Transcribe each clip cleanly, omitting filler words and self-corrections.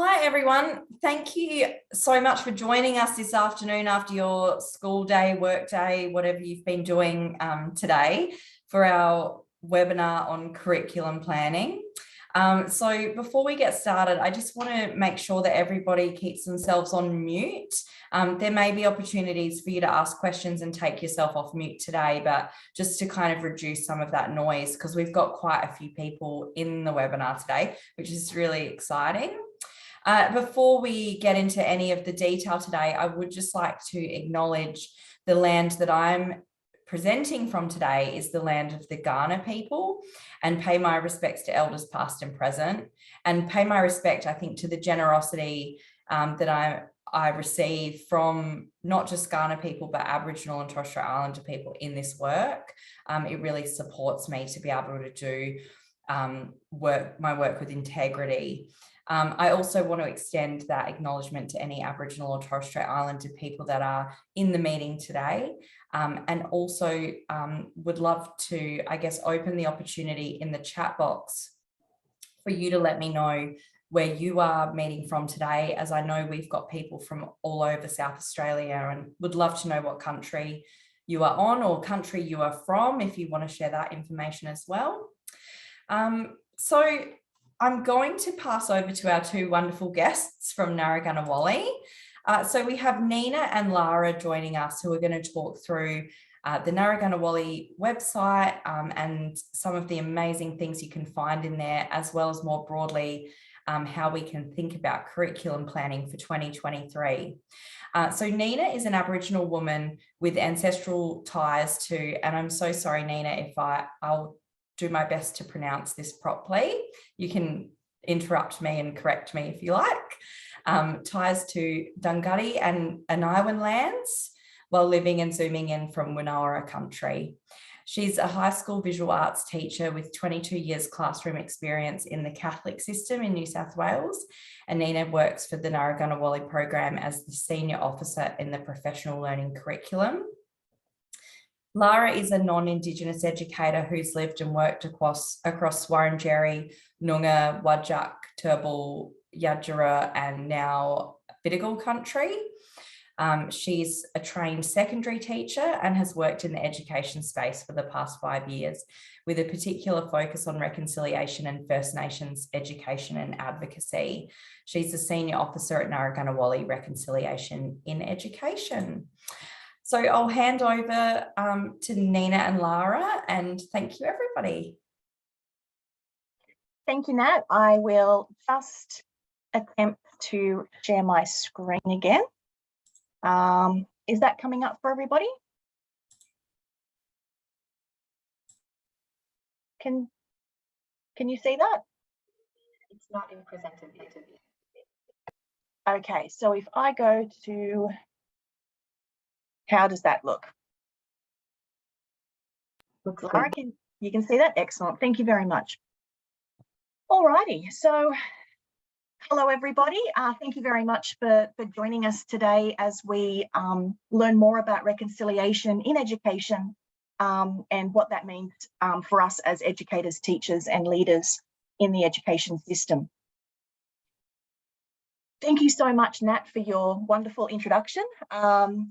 Hi everyone, thank you so much for joining us this afternoon after your school day, work day, whatever you've been doing today for our webinar on curriculum planning. So before we get started, I just want to make sure that everybody keeps themselves on mute. There may be opportunities for you to ask questions and take yourself off mute today, but just to kind of reduce some of that noise because we've got quite a few people in the webinar today, which is really exciting. Before we get into any of the detail today, I would just like to acknowledge the land that I'm presenting from today is the land of the Kaurna people, and pay my respects to elders past and present, and pay my respect, I think, to the generosity that I receive from not just Kaurna people, but Aboriginal and Torres Strait Islander people in this work. It really supports me to be able to do my work with integrity. I also want to extend that acknowledgement to any Aboriginal or Torres Strait Islander people that are in the meeting today, and also would love to, I guess, open the opportunity in the chat box for you to let me know where you are meeting from today, as I know we've got people from all over South Australia and would love to know what country you are on or country you are from, if you want to share that information as well. So I'm going to pass over to our two wonderful guests from Narragunnawali. So we have Nina and Lara joining us, who are going to talk through the Narragunnawali website and some of the amazing things you can find in there, as well as more broadly how we can think about curriculum planning for 2023. So Nina is an Aboriginal woman with ancestral ties to, and I'm so sorry, Nina, if I'll do my best to pronounce this properly. You can interrupt me and correct me if you like. Ties to Dunghutti and Aniwan lands while living and zooming in from Winowara country. She's a high school visual arts teacher with 22 years classroom experience in the Catholic system in New South Wales. And Nina works for the Narragunnawali program as the senior officer in the professional learning curriculum. Lara is a non-Indigenous educator who's lived and worked across Swarranjeri, Noongar, Whadjuk, Turrbal, Yadjara, and now Bidjigal country. She's a trained secondary teacher and has worked in the education space for the past 5 years, with a particular focus on reconciliation and First Nations education and advocacy. She's a senior officer at Narragunnawali Reconciliation in Education. So I'll hand over to Nina and Lara, and thank you, everybody. Thank you, Nat. I will just attempt to share my screen again. Is that coming up for everybody? Can you see that? It's not in presented yet. Okay, so if I go to, how does that look? Looks Lara, good. you can see that? Excellent. Thank you very much. Alrighty, so hello everybody. Thank you very much for joining us today as we learn more about reconciliation in education and what that means for us as educators, teachers and leaders in the education system. Thank you so much, Nat, for your wonderful introduction.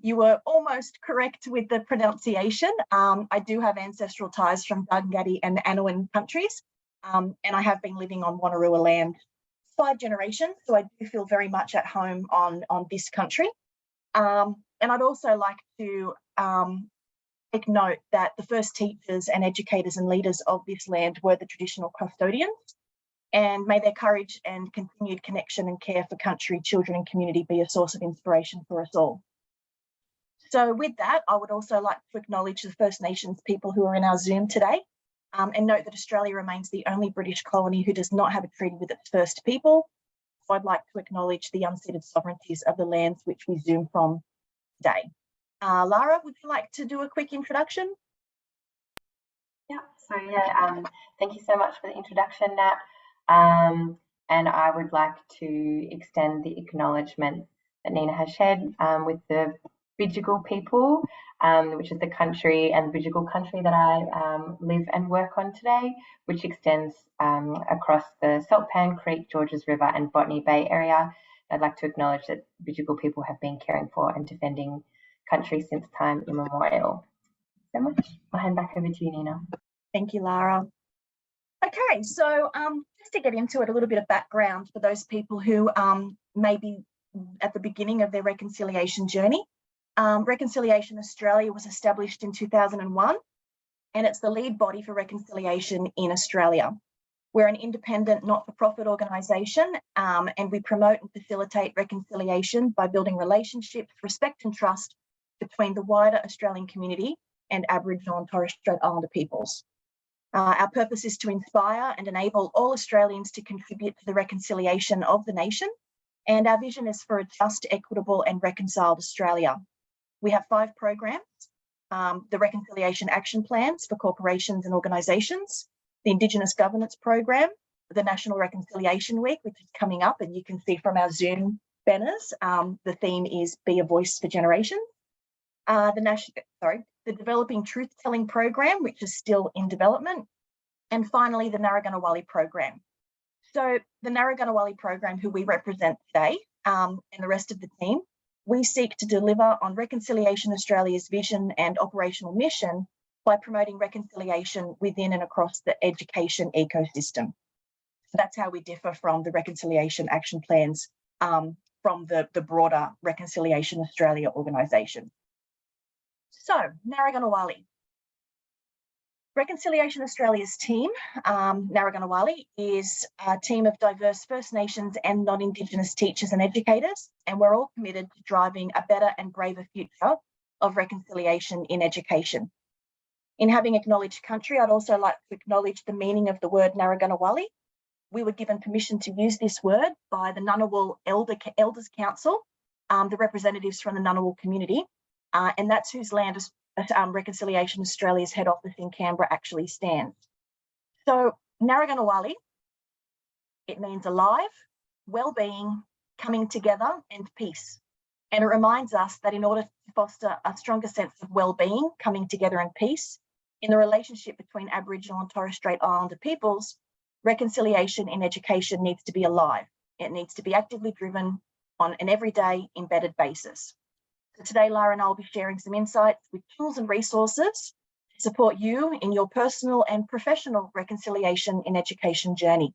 You were almost correct with the pronunciation. I do have ancestral ties from Dunghutti and Aniwan countries, and I have been living on Wonnarua land 5 generations, so I do feel very much at home on this country. And I'd also like to take note that the first teachers and educators and leaders of this land were the traditional custodians. And may their courage and continued connection and care for country, children and community be a source of inspiration for us all. So with that, I would also like to acknowledge the First Nations people who are in our Zoom today, and note that Australia remains the only British colony who does not have a treaty with its First People. So I'd like to acknowledge the unceded sovereignties of the lands which we Zoom from today. Lara, would you like to do a quick introduction? Yeah, thank you so much for the introduction, Nat. And I would like to extend the acknowledgement that Nina has shared with the Bidjigal people, which is the country and Bidjigal country that I live and work on today, which extends across the Saltpan Creek, Georges River and Botany Bay area. I'd like to acknowledge that Bidjigal people have been caring for and defending country since time immemorial. So much. I'll hand back over to you, Nina. Thank you, Lara. Okay, so just to get into it, a little bit of background for those people who may be at the beginning of their reconciliation journey. Reconciliation Australia was established in 2001, and it's the lead body for reconciliation in Australia. We're an independent, not-for-profit organisation, and we promote and facilitate reconciliation by building relationships, respect and trust between the wider Australian community and Aboriginal and Torres Strait Islander peoples. Our purpose is to inspire and enable all Australians to contribute to the reconciliation of the nation, and our vision is for a just, equitable and reconciled Australia. We have 5 programs: the Reconciliation Action Plans for corporations and organisations, the Indigenous Governance Program, the National Reconciliation Week, which is coming up, and you can see from our Zoom banners, the theme is Be a Voice for Generations. The Developing Truth-Telling Program, which is still in development, and finally the Narragunnawali program. So the Narragunnawali program, who we represent today, and the rest of the team, we seek to deliver on Reconciliation Australia's vision and operational mission by promoting reconciliation within and across the education ecosystem. So that's how we differ from the Reconciliation Action Plans from the broader Reconciliation Australia organisation. So, Narragunnawali. Reconciliation Australia's team, Narragunnawali, is a team of diverse First Nations and non-Indigenous teachers and educators, and we're all committed to driving a better and braver future of reconciliation in education. In having acknowledged country, I'd also like to acknowledge the meaning of the word Narragunnawali. We were given permission to use this word by the Ngunnawal Elders Council, the representatives from the Ngunnawal community, and that's whose land Reconciliation Australia's head office in Canberra actually stands. So Narragunnawali, it means alive, well-being, coming together and peace. And it reminds us that in order to foster a stronger sense of well-being, coming together and peace in the relationship between Aboriginal and Torres Strait Islander peoples, reconciliation in education needs to be alive. It needs to be actively driven on an everyday embedded basis. So today, Lara and I will be sharing some insights with tools and resources to support you in your personal and professional reconciliation in education journey.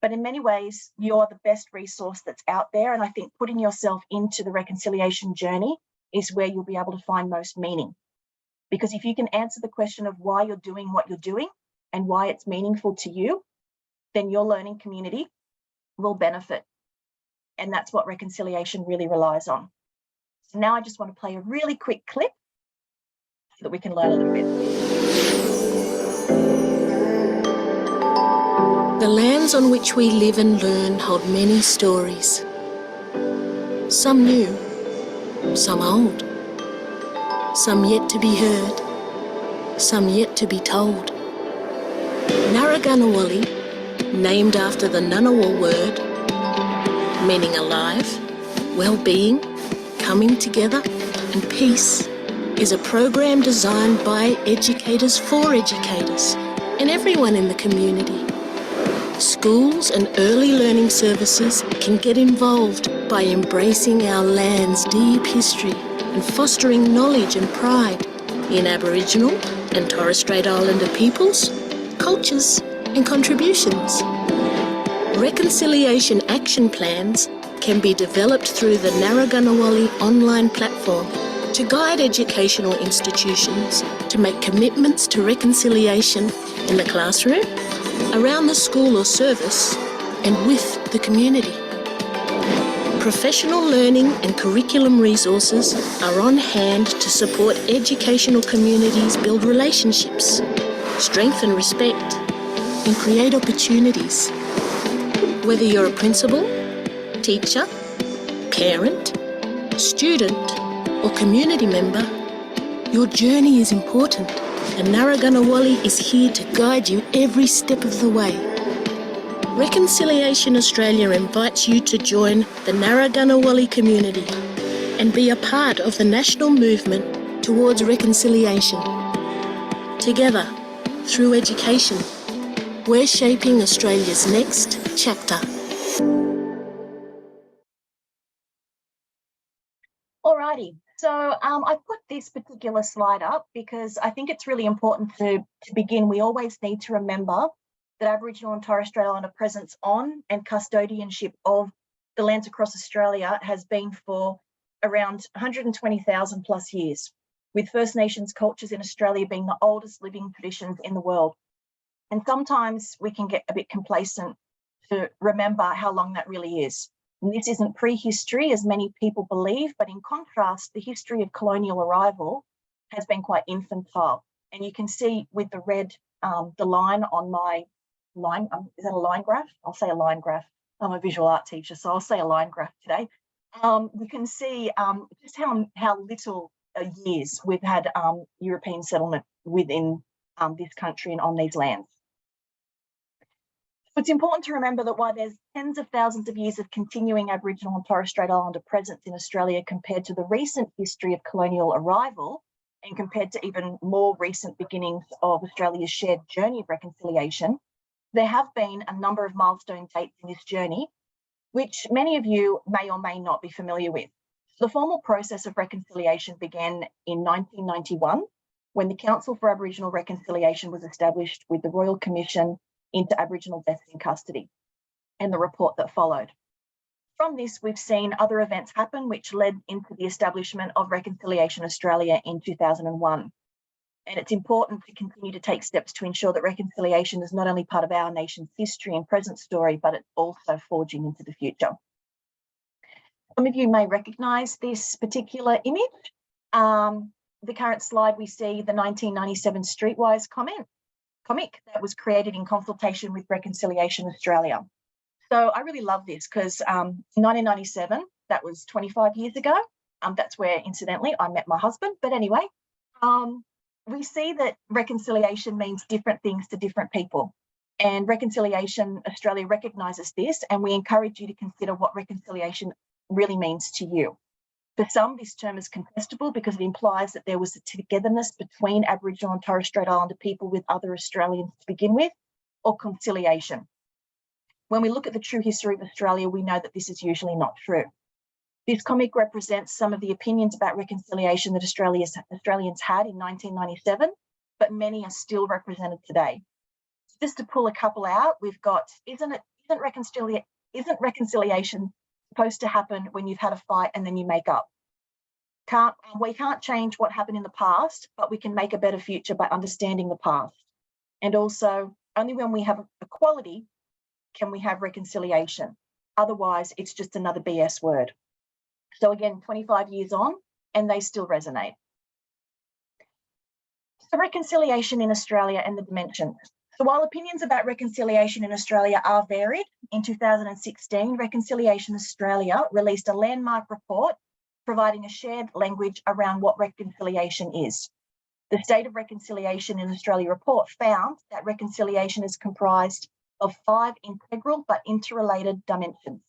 But in many ways, you're the best resource that's out there. And I think putting yourself into the reconciliation journey is where you'll be able to find most meaning. Because if you can answer the question of why you're doing what you're doing and why it's meaningful to you, then your learning community will benefit. And that's what reconciliation really relies on. So now I just want to play a really quick clip so that we can learn a little bit. The lands on which we live and learn hold many stories. Some new, some old, some yet to be heard, some yet to be told. Narragunnawali, named after the Ngunnawal word, meaning alive, well-being, coming together and peace, is a program designed by educators for educators and everyone in the community. Schools and early learning services can get involved by embracing our land's deep history and fostering knowledge and pride in Aboriginal and Torres Strait Islander peoples, cultures and contributions. Reconciliation action plans can be developed through the Narragunnawali online platform to guide educational institutions to make commitments to reconciliation in the classroom, around the school or service, and with the community. Professional learning and curriculum resources are on hand to support educational communities build relationships, strengthen respect, and create opportunities. Whether you're a principal, teacher, parent, student, or community member, your journey is important, and Narragunnawali is here to guide you every step of the way. Reconciliation Australia invites you to join the Narragunnawali community and be a part of the national movement towards reconciliation. Together, through education, we're shaping Australia's next chapter. Alrighty, so I put this particular slide up because I think it's really important to begin. We always need to remember that Aboriginal and Torres Strait Islander presence on and custodianship of the lands across Australia has been for around 120,000 plus years, with First Nations cultures in Australia being the oldest living traditions in the world. And sometimes we can get a bit complacent to remember how long that really is. And this isn't prehistory, as many people believe, but in contrast, the history of colonial arrival has been quite infantile. And you can see with the red, the line on my line, is that a line graph? I'll say a line graph. I'm a visual art teacher, so I'll say a line graph today. You can see just how little years we've had European settlement within this country and on these lands. It's important to remember that while there's tens of thousands of years of continuing Aboriginal and Torres Strait Islander presence in Australia compared to the recent history of colonial arrival, and compared to even more recent beginnings of Australia's shared journey of reconciliation, there have been a number of milestone dates in this journey, which many of you may or may not be familiar with. The formal process of reconciliation began in 1991, when the Council for Aboriginal Reconciliation was established with the Royal Commission into Aboriginal Deaths in Custody and the report that followed. From this, we've seen other events happen which led into the establishment of Reconciliation Australia in 2001. And it's important to continue to take steps to ensure that reconciliation is not only part of our nation's history and present story, but it's also forging into the future. Some of you may recognise this particular image. The current slide, we see the 1997 Streetwise comic that was created in consultation with Reconciliation Australia. So I really love this because 1997, that was 25 years ago. That's where, incidentally, I met my husband. But anyway, we see that reconciliation means different things to different people. And Reconciliation Australia recognises this, and we encourage you to consider what reconciliation really means to you. For some, this term is contestable because it implies that there was a togetherness between Aboriginal and Torres Strait Islander people with other Australians to begin with, or conciliation. When we look at the true history of Australia, we know that this is usually not true. This comic represents some of the opinions about reconciliation that Australians had in 1997, but many are still represented today. Just to pull a couple out, we've got, isn't reconciliation supposed to happen when you've had a fight and then you make up? We can't change what happened in the past, but we can make a better future by understanding the past. And also, only when we have equality can we have reconciliation. Otherwise, it's just another BS word. So again, 25 years on, and they still resonate. So reconciliation in Australia and the dimensions. So while opinions about reconciliation in Australia are varied, in 2016, Reconciliation Australia released a landmark report providing a shared language around what reconciliation is. The State of Reconciliation in Australia report found that reconciliation is comprised of 5 integral but interrelated dimensions.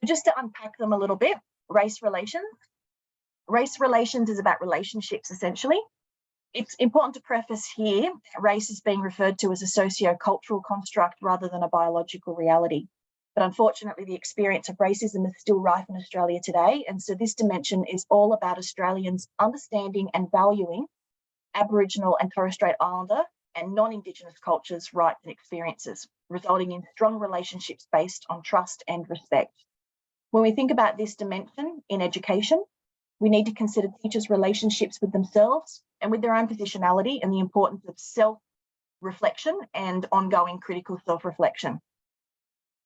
Just to unpack them a little bit, race relations. Race relations is about relationships, essentially. It's important to preface here that race is being referred to as a socio-cultural construct rather than a biological reality. But unfortunately, the experience of racism is still rife in Australia today. And so this dimension is all about Australians understanding and valuing Aboriginal and Torres Strait Islander and non-Indigenous cultures' rights and experiences, resulting in strong relationships based on trust and respect. When we think about this dimension in education, we need to consider teachers' relationships with themselves and with their own positionality and the importance of self-reflection and ongoing critical self-reflection.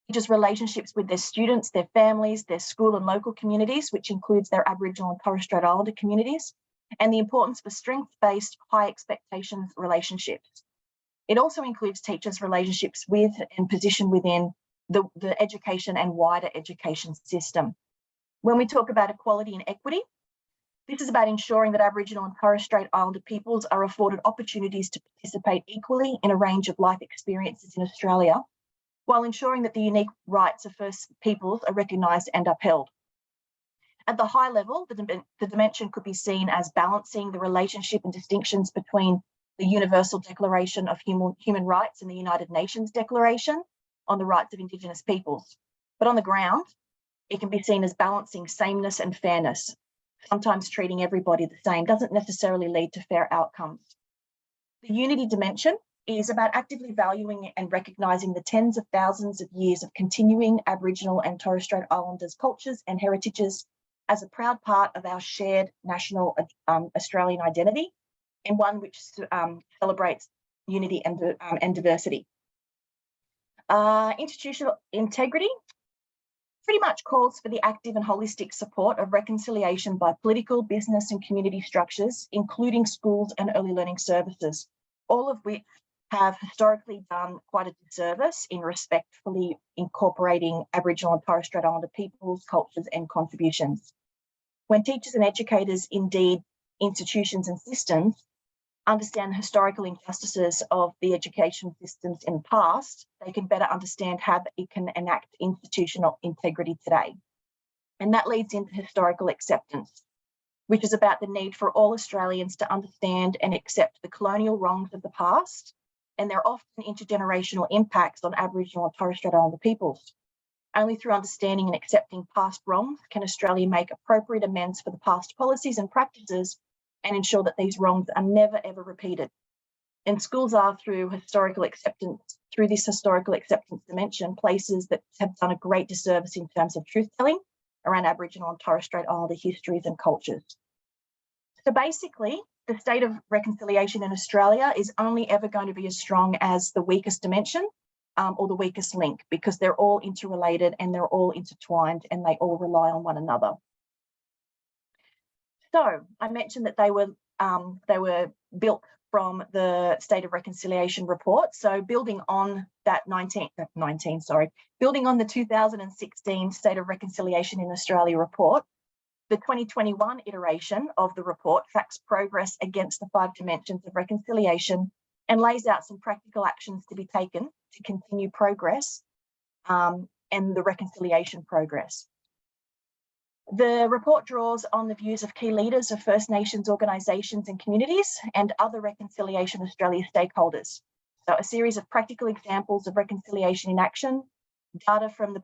Teachers' relationships with their students, their families, their school and local communities, which includes their Aboriginal and Torres Strait Islander communities, and the importance for strength-based, high expectations relationships. It also includes teachers' relationships with and position within the education and wider education system. When we talk about equality and equity, this is about ensuring that Aboriginal and Torres Strait Islander peoples are afforded opportunities to participate equally in a range of life experiences in Australia, while ensuring that the unique rights of First Peoples are recognised and upheld. At the high level, the dimension could be seen as balancing the relationship and distinctions between the Universal Declaration of Human Rights and the United Nations Declaration on the Rights of Indigenous Peoples. But on the ground, it can be seen as balancing sameness and fairness. Sometimes treating everybody the same doesn't necessarily lead to fair outcomes. The unity dimension is about actively valuing and recognising the tens of thousands of years of continuing Aboriginal and Torres Strait Islanders cultures and heritages as a proud part of our shared national Australian identity, and one which celebrates unity and diversity. Institutional integrity pretty much calls for the active and holistic support of reconciliation by political, business and community structures, including schools and early learning services, all of which have historically done quite a disservice in respectfully incorporating Aboriginal and Torres Strait Islander peoples, cultures and contributions. When teachers and educators, indeed institutions and systems, understand the historical injustices of the education systems in the past, they can better understand how it can enact institutional integrity today. And that leads into historical acceptance, which is about the need for all Australians to understand and accept the colonial wrongs of the past and their often intergenerational impacts on Aboriginal and Torres Strait Islander peoples. Only through understanding and accepting past wrongs can Australia make appropriate amends for the past policies and practices and ensure that these wrongs are never, ever repeated. And schools are, through this historical acceptance dimension, places that have done a great disservice in terms of truth-telling around Aboriginal and Torres Strait Islander histories and cultures. So basically, the state of reconciliation in Australia is only ever going to be as strong as the weakest dimension or the weakest link, because they're all interrelated and they're all intertwined and they all rely on one another. So I mentioned that they were built from the State of Reconciliation report. So building on that building on the 2016 State of Reconciliation in Australia report, the 2021 iteration of the report tracks progress against the 5 dimensions of reconciliation and lays out some practical actions to be taken to continue progress and the reconciliation progress. The report draws on the views of key leaders of First Nations organisations and communities and other Reconciliation Australia stakeholders. So a series of practical examples of reconciliation in action, data from the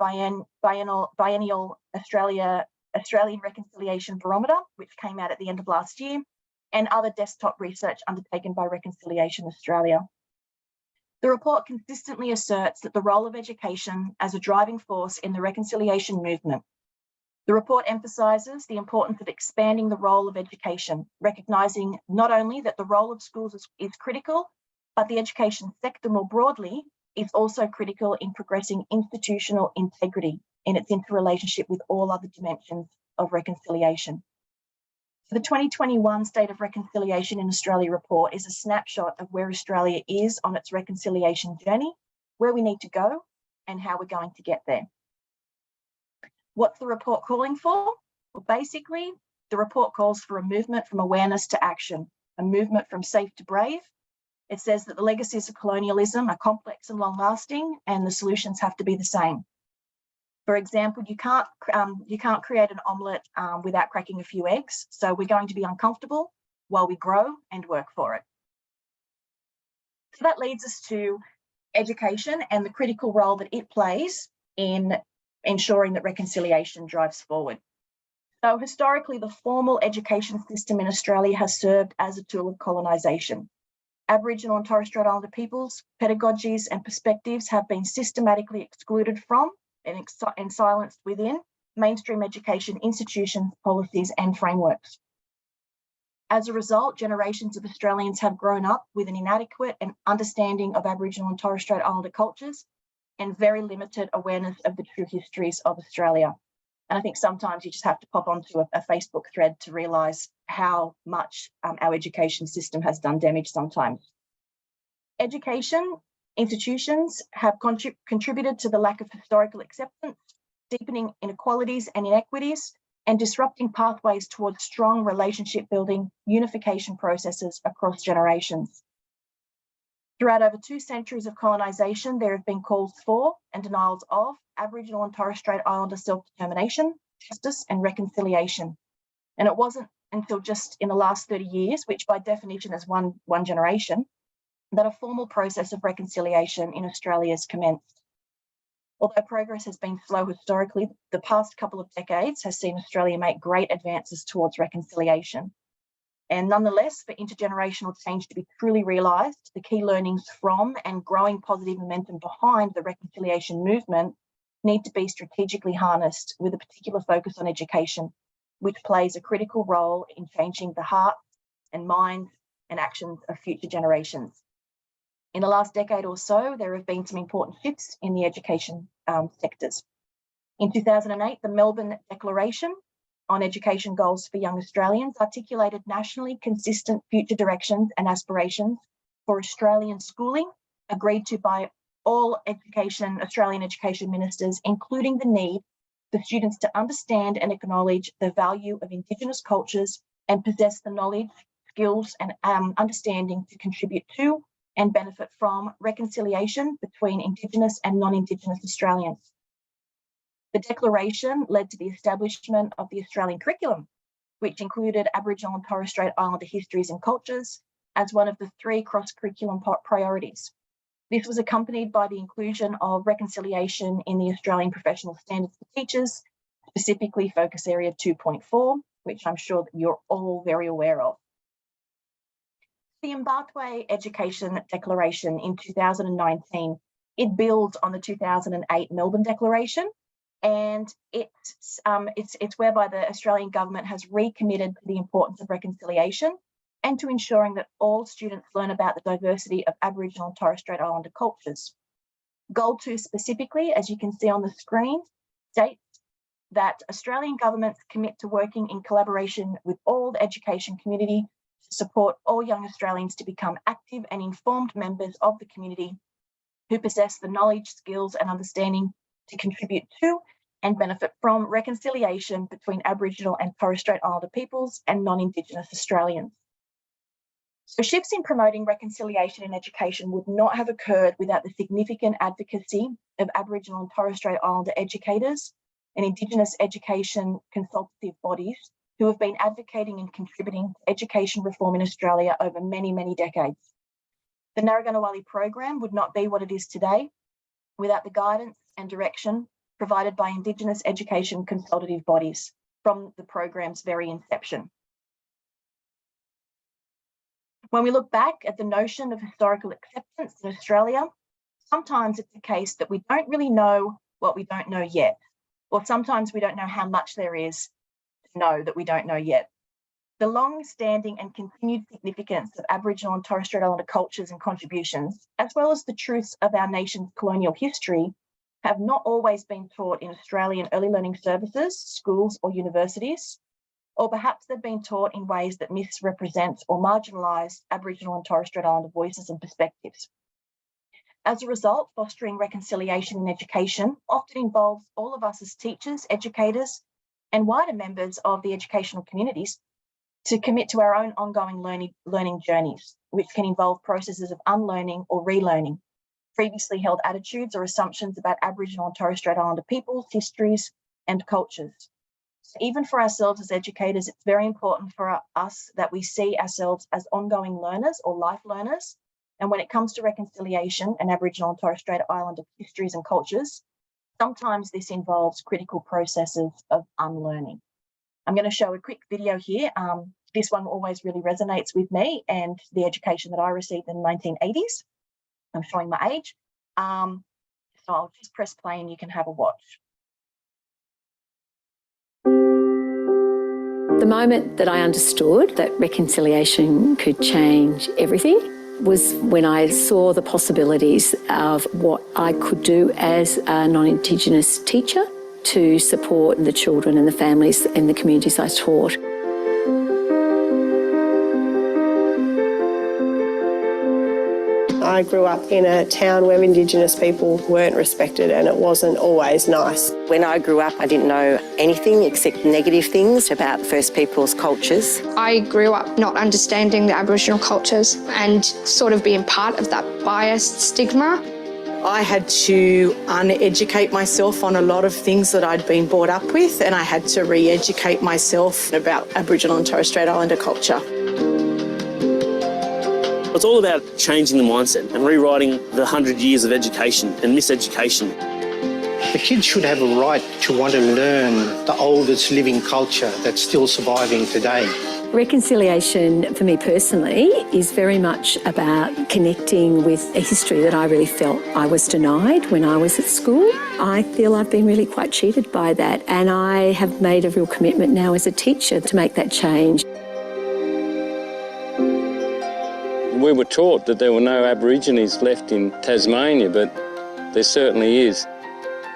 biennial Australian Reconciliation Barometer, which came out at the end of last year, and other desktop research undertaken by Reconciliation Australia. The report consistently asserts that the role of education as a driving force in the reconciliation movement. The report emphasises the importance of expanding the role of education, recognising not only that the role of schools is critical, but the education sector more broadly is also critical in progressing institutional integrity in its interrelationship with all other dimensions of reconciliation. The 2021 State of Reconciliation in Australia report is a snapshot of where Australia is on its reconciliation journey, where we need to go, and how we're going to get there. What's the report calling for? Well, basically, the report calls for a movement from awareness to action, a movement from safe to brave. It says that the legacies of colonialism are complex and long-lasting, and the solutions have to be the same. For example, you can't create an omelette without cracking a few eggs. So we're going to be uncomfortable while we grow and work for it. So that leads us to education and the critical role that it plays in ensuring that reconciliation drives forward. So historically, the formal education system in Australia has served as a tool of colonisation. Aboriginal and Torres Strait Islander peoples, pedagogies and perspectives have been systematically excluded from and silenced within mainstream education institutions, policies and frameworks. As a result, generations of Australians have grown up with an inadequate understanding of Aboriginal and Torres Strait Islander cultures and very limited awareness of the true histories of Australia. And I think sometimes you just have to pop onto a Facebook thread to realise how much our education system has done damage sometimes. Education institutions have contributed to the lack of historical acceptance, deepening inequalities and inequities, and disrupting pathways towards strong relationship building unification processes across generations. Throughout over 2 centuries of colonisation, there have been calls for and denials of Aboriginal and Torres Strait Islander self-determination, justice and reconciliation. And it wasn't until just in the last 30 years, which by definition is one generation, that a formal process of reconciliation in Australia has commenced. Although progress has been slow historically, the past couple of decades has seen Australia make great advances towards reconciliation. And nonetheless, for intergenerational change to be truly realised, the key learnings from and growing positive momentum behind the reconciliation movement need to be strategically harnessed with a particular focus on education, which plays a critical role in changing the hearts and minds and actions of future generations. In the last decade or so, there have been some important shifts in the education sectors. In 2008, the Melbourne Declaration on Education Goals for Young Australians articulated nationally consistent future directions and aspirations for Australian schooling, agreed to by all Australian education ministers, including the need for students to understand and acknowledge the value of Indigenous cultures and possess the knowledge, skills and understanding to contribute to and benefit from reconciliation between Indigenous and non-Indigenous Australians. The Declaration led to the establishment of the Australian curriculum, which included Aboriginal and Torres Strait Islander histories and cultures as one of the 3 cross-curriculum priorities. This was accompanied by the inclusion of reconciliation in the Australian Professional Standards for Teachers, specifically Focus Area 2.4, which I'm sure that you're all very aware of. The Mbatwe Education Declaration in 2019, it builds on the 2008 Melbourne Declaration, and it's whereby the Australian government has recommitted to the importance of reconciliation and to ensuring that all students learn about the diversity of Aboriginal and Torres Strait Islander cultures. Goal 2 specifically, as you can see on the screen, states that Australian governments commit to working in collaboration with all the education community to support all young Australians to become active and informed members of the community who possess the knowledge, skills and understanding to contribute to and benefit from reconciliation between Aboriginal and Torres Strait Islander peoples and non-Indigenous Australians. So shifts in promoting reconciliation in education would not have occurred without the significant advocacy of Aboriginal and Torres Strait Islander educators and Indigenous education consultative bodies who have been advocating and contributing to education reform in Australia over many, many decades. The Narragunnawali program would not be what it is today without the guidance and direction provided by Indigenous education consultative bodies from the program's very inception. When we look back at the notion of historical acceptance in Australia, sometimes it's the case that we don't really know what we don't know yet, or sometimes we don't know how much there is to know that we don't know yet. The long-standing and continued significance of Aboriginal and Torres Strait Islander cultures and contributions, as well as the truths of our nation's colonial history, have not always been taught in Australian early learning services, schools or universities, or perhaps they've been taught in ways that misrepresent or marginalise Aboriginal and Torres Strait Islander voices and perspectives. As a result, fostering reconciliation in education often involves all of us as teachers, educators, and wider members of the educational communities to commit to our own ongoing learning journeys, which can involve processes of unlearning or relearning previously held attitudes or assumptions about Aboriginal and Torres Strait Islander peoples, histories, and cultures. So even for ourselves as educators, it's very important for us that we see ourselves as ongoing learners or life learners. And when it comes to reconciliation and Aboriginal and Torres Strait Islander histories and cultures, sometimes this involves critical processes of unlearning. I'm going to show a quick video here. This one always really resonates with me and the education that I received in the 1980s. I'm showing my age. So I'll just press play and you can have a watch. The moment that I understood that reconciliation could change everything was when I saw the possibilities of what I could do as a non-Indigenous teacher to support the children and the families in the communities I taught. I grew up in a town where Indigenous people weren't respected and it wasn't always nice. When I grew up, I didn't know anything except negative things about First Peoples cultures. I grew up not understanding the Aboriginal cultures and sort of being part of that biased stigma. I had to uneducate myself on a lot of things that I'd been brought up with, and I had to re-educate myself about Aboriginal and Torres Strait Islander culture. It's all about changing the mindset and rewriting the 100 years of education and miseducation. The kids should have a right to want to learn the oldest living culture that's still surviving today. Reconciliation for me personally is very much about connecting with a history that I really felt I was denied when I was at school. I feel I've been really quite cheated by that, and I have made a real commitment now as a teacher to make that change. We were taught that there were no Aborigines left in Tasmania, but there certainly is.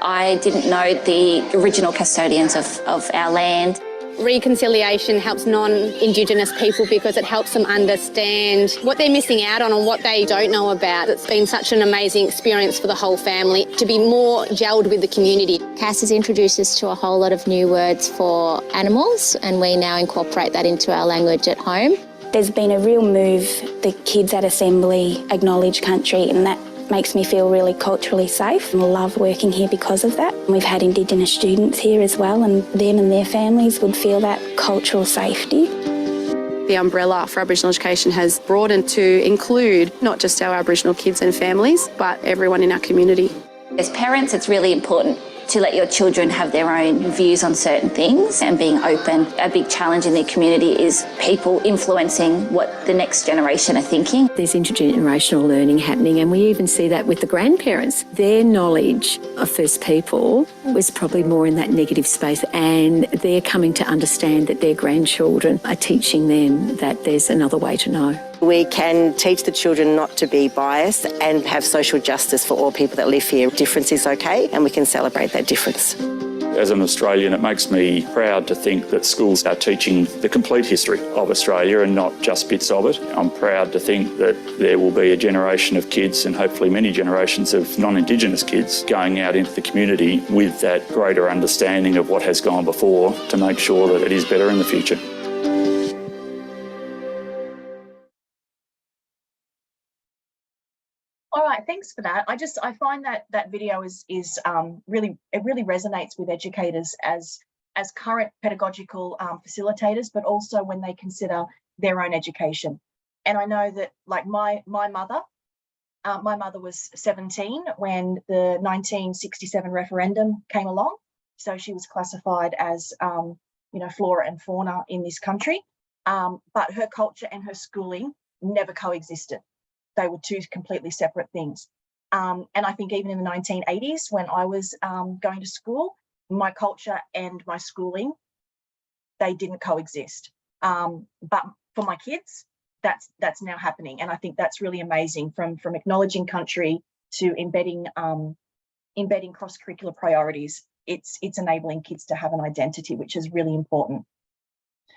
I didn't know the original custodians of our land. Reconciliation helps non-Indigenous people because it helps them understand what they're missing out on and what they don't know about. It's been such an amazing experience for the whole family to be more gelled with the community. Cass has introduced us to a whole lot of new words for animals, and we now incorporate that into our language at home. There's been a real move. The kids at Assembly acknowledge country, and that makes me feel really culturally safe. I love working here because of that. We've had Indigenous students here as well, and them and their families would feel that cultural safety. The umbrella for Aboriginal education has broadened to include not just our Aboriginal kids and families, but everyone in our community. As parents, it's really important to let your children have their own views on certain things and being open. A big challenge in the community is people influencing what the next generation are thinking. There's intergenerational learning happening, and we even see that with the grandparents. Their knowledge of First People was probably more in that negative space, and they're coming to understand that their grandchildren are teaching them that there's another way to know. We can teach the children not to be biased and have social justice for all people that live here. Difference is okay, and we can celebrate that difference. As an Australian, it makes me proud to think that schools are teaching the complete history of Australia and not just bits of it. I'm proud to think that there will be a generation of kids, and hopefully many generations of non-Indigenous kids, going out into the community with that greater understanding of what has gone before to make sure that it is better in the future. All right, thanks for that. I find that video is really resonates with educators as current pedagogical facilitators, but also when they consider their own education. And I know that, like my mother was 17 when the 1967 referendum came along, so she was classified as flora and fauna in this country, but her culture and her schooling never coexisted. They were two completely separate things. And I think even in the 1980s, when I was going to school, my culture and my schooling, they didn't coexist. But for my kids, that's now happening. And I think that's really amazing, from acknowledging country to embedding cross-curricular priorities. It's enabling kids to have an identity, which is really important.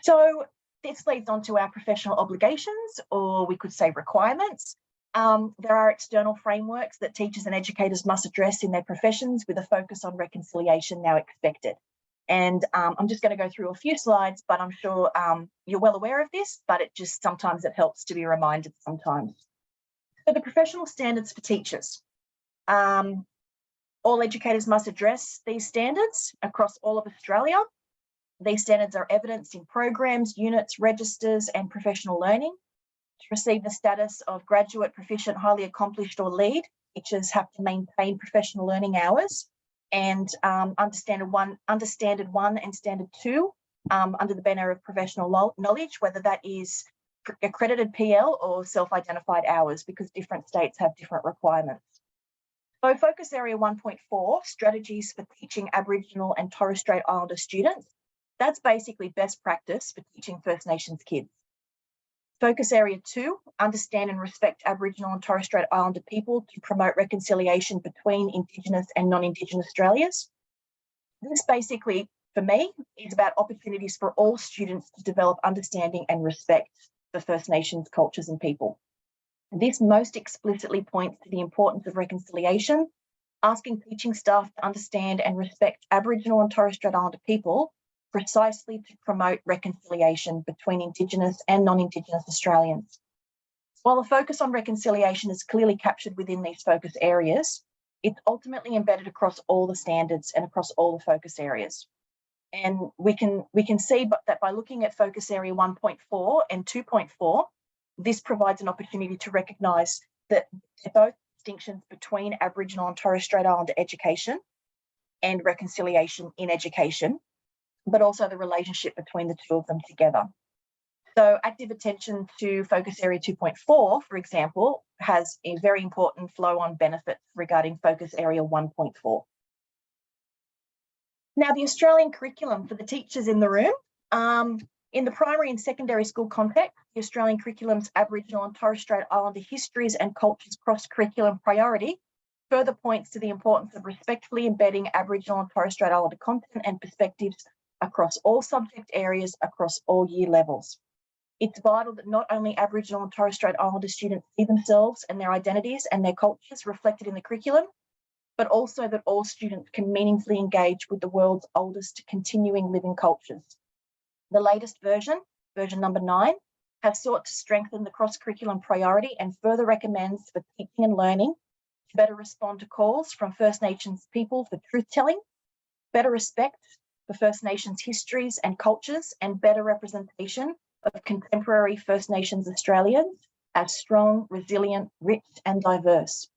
So this leads on to our professional obligations, or we could say requirements. There are external frameworks that teachers and educators must address in their professions, with a focus on reconciliation now expected. And I'm just going to go through a few slides, but I'm sure you're well aware of this, but sometimes it helps to be reminded sometimes. So the professional standards for teachers. All educators must address these standards across all of Australia. These standards are evidenced in programs, units, registers, and professional learning. To receive the status of graduate, proficient, highly accomplished, or lead, teachers have to maintain professional learning hours and understanded 1 and standard 2 under the banner of professional knowledge, whether that is accredited PL or self-identified hours, because different states have different requirements. So focus area 1.4, strategies for teaching Aboriginal and Torres Strait Islander students. That's basically best practice for teaching First Nations kids. Focus area 2, understand and respect Aboriginal and Torres Strait Islander people to promote reconciliation between Indigenous and non-Indigenous Australians. This basically, for me, is about opportunities for all students to develop understanding and respect for First Nations cultures and people. This most explicitly points to the importance of reconciliation, asking teaching staff to understand and respect Aboriginal and Torres Strait Islander people precisely to promote reconciliation between Indigenous and non-Indigenous Australians. While a focus on reconciliation is clearly captured within these focus areas, It's ultimately embedded across all the standards and across all the focus areas. And we can see that by looking at focus area 1.4 and 2.4, this provides an opportunity to recognise that both distinctions between Aboriginal and Torres Strait Islander education and reconciliation in education, but also the relationship between the two of them together. So active attention to focus area 2.4, for example, has a very important flow-on benefit regarding focus area 1.4. Now, the Australian curriculum for the teachers in the room, in the primary and secondary school context, the Australian curriculum's Aboriginal and Torres Strait Islander histories and cultures cross-curriculum priority further points to the importance of respectfully embedding Aboriginal and Torres Strait Islander content and perspectives across all subject areas, across all year levels. It's vital that not only Aboriginal and Torres Strait Islander students see themselves and their identities and their cultures reflected in the curriculum, but also that all students can meaningfully engage with the world's oldest continuing living cultures. The latest version, version number 9, has sought to strengthen the cross-curriculum priority and further recommends for teaching and learning to better respond to calls from First Nations people for truth-telling, better respect for First Nations histories and cultures, and better representation of contemporary First Nations Australians as strong, resilient, rich and diverse.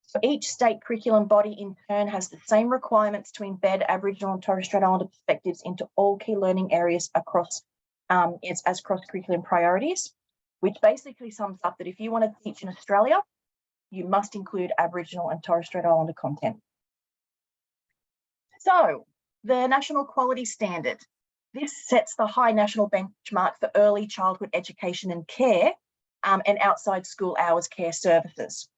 So each state curriculum body in turn has the same requirements to embed Aboriginal and Torres Strait Islander perspectives into all key learning areas across as cross-curriculum priorities, which basically sums up that if you want to teach in Australia, you must include Aboriginal and Torres Strait Islander content. So the National Quality Standard. This sets the high national benchmark for early childhood education and care and outside school hours care services.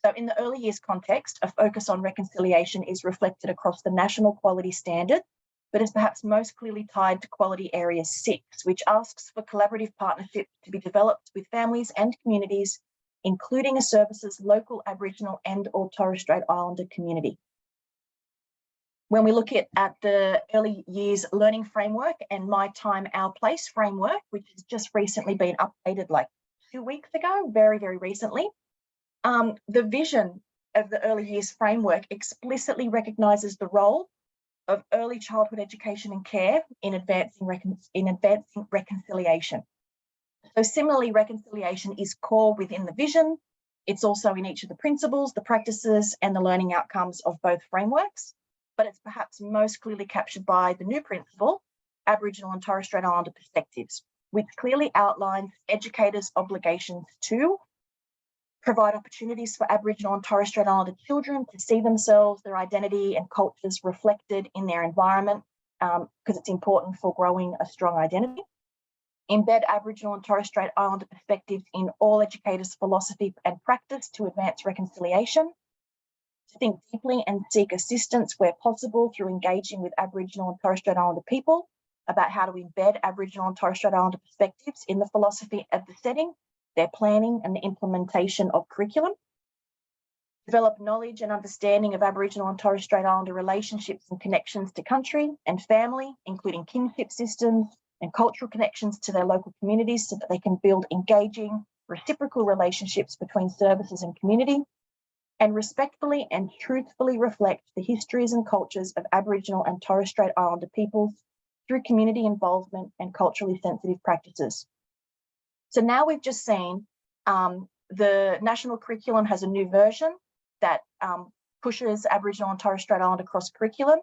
So in the early years context, a focus on reconciliation is reflected across the National Quality Standard, but is perhaps most clearly tied to Quality Area 6, which asks for collaborative partnerships to be developed with families and communities, including a service's local Aboriginal and or Torres Strait Islander community. When we look at the early years learning framework and My Time, Our Place framework, which has just recently been updated like 2 weeks ago, very, very recently, the vision of the early years framework explicitly recognises the role of early childhood education and care in advancing reconciliation. So similarly, reconciliation is core within the vision. It's also in each of the principles, the practices and the learning outcomes of both frameworks, but it's perhaps most clearly captured by the new principle, Aboriginal and Torres Strait Islander perspectives, which clearly outlines educators' obligations to provide opportunities for Aboriginal and Torres Strait Islander children to see themselves, their identity and cultures reflected in their environment, because it's important for growing a strong identity. Embed Aboriginal and Torres Strait Islander perspectives in all educators' philosophy and practice to advance reconciliation. To think deeply and seek assistance where possible through engaging with Aboriginal and Torres Strait Islander people about how to embed Aboriginal and Torres Strait Islander perspectives in the philosophy of the setting, their planning and the implementation of curriculum. Develop knowledge and understanding of Aboriginal and Torres Strait Islander relationships and connections to country and family, including kinship systems and cultural connections to their local communities so that they can build engaging, reciprocal relationships between services and community, and respectfully and truthfully reflect the histories and cultures of Aboriginal and Torres Strait Islander peoples through community involvement and culturally sensitive practices. So now we've just seen the national curriculum has a new version that pushes Aboriginal and Torres Strait Islander cross curriculum,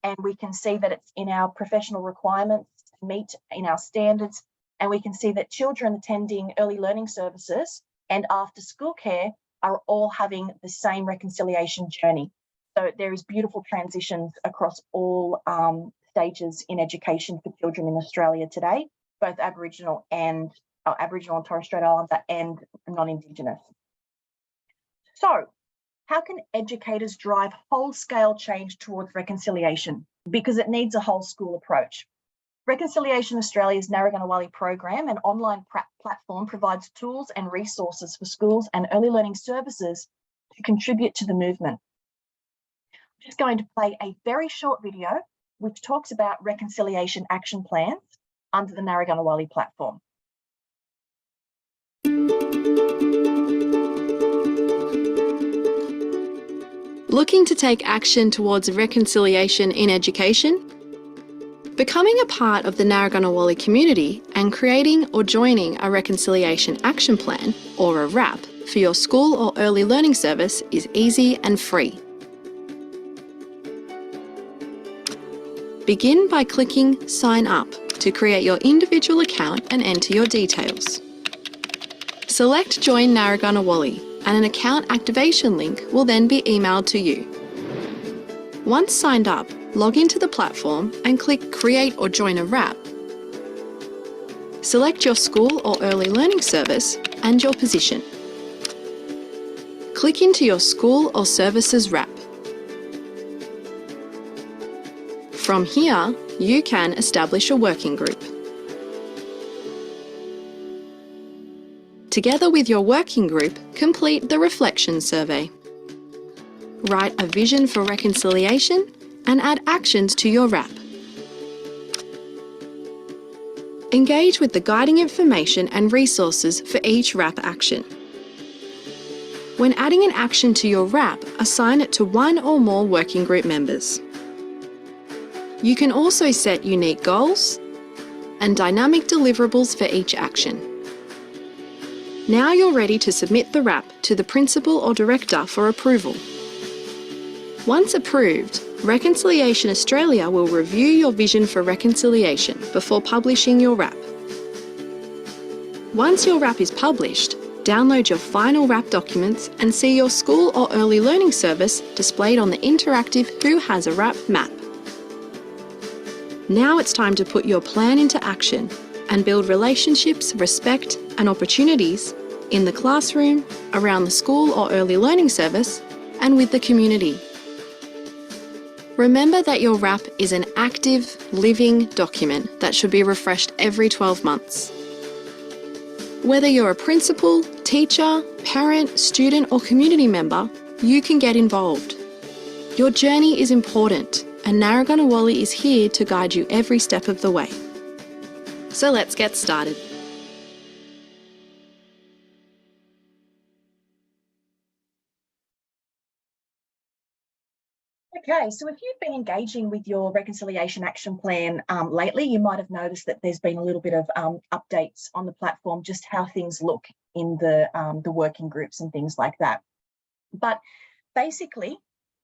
and we can see that it's in our professional requirements to meet in our standards, and we can see that children attending early learning services and after school care are all having the same reconciliation journey. So there is beautiful transitions across all stages in education for children in Australia today, both Aboriginal and Torres Strait Islander and non-Indigenous. So how can educators drive whole-scale change towards reconciliation? Because it needs a whole school approach. Reconciliation Australia's Narragunnawali program, an online platform, provides tools and resources for schools and early learning services to contribute to the movement. I'm just going to play a very short video which talks about reconciliation action plans under the Narragunnawali platform. Looking to take action towards reconciliation in education? Becoming a part of the Narragunnawali community and creating or joining a Reconciliation Action Plan, or a RAP, for your school or early learning service is easy and free. Begin by clicking Sign Up to create your individual account and enter your details. Select Join Narragunnawali and an account activation link will then be emailed to you. Once signed up, log into the platform and click Create or Join a RAP. Select your school or early learning service and your position. Click into your school or services RAP. From here, you can establish a working group. Together with your working group, complete the reflection survey. Write a vision for reconciliation and add actions to your RAP. Engage with the guiding information and resources for each RAP action. When adding an action to your RAP, assign it to one or more working group members. You can also set unique goals and dynamic deliverables for each action. Now you're ready to submit the RAP to the principal or director for approval. Once approved, Reconciliation Australia will review your vision for reconciliation before publishing your RAP. Once your RAP is published, download your final RAP documents and see your school or early learning service displayed on the interactive Who Has a RAP map. Now it's time to put your plan into action and build relationships, respect and opportunities in the classroom, around the school or early learning service, and with the community. Remember that your RAP is an active, living document that should be refreshed every 12 months. Whether you're a principal, teacher, parent, student or community member, you can get involved. Your journey is important and Narragunnawali is here to guide you every step of the way. So let's get started. Okay, so if you've been engaging with your Reconciliation Action Plan lately, you might have noticed that there's been a little bit of updates on the platform, just how things look in the working groups and things like that. But basically,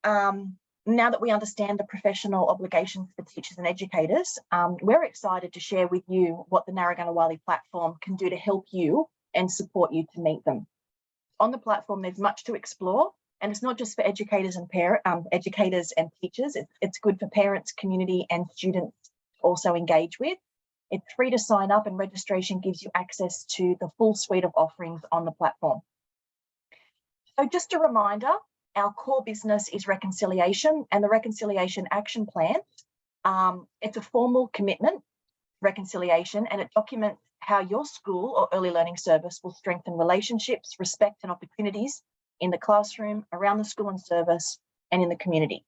now that we understand the professional obligations for teachers and educators, we're excited to share with you what the Narragunnawali platform can do to help you and support you to meet them. On the platform, there's much to explore. And it's not just for educators and educators and teachers. It's good for parents, community, and students to also engage with. It's free to sign up, and registration gives you access to the full suite of offerings on the platform. So just a reminder, our core business is reconciliation, and the Reconciliation Action Plan. It's a formal commitment, reconciliation, and it documents how your school or early learning service will strengthen relationships, respect, and opportunities in the classroom, around the school and service, and in the community.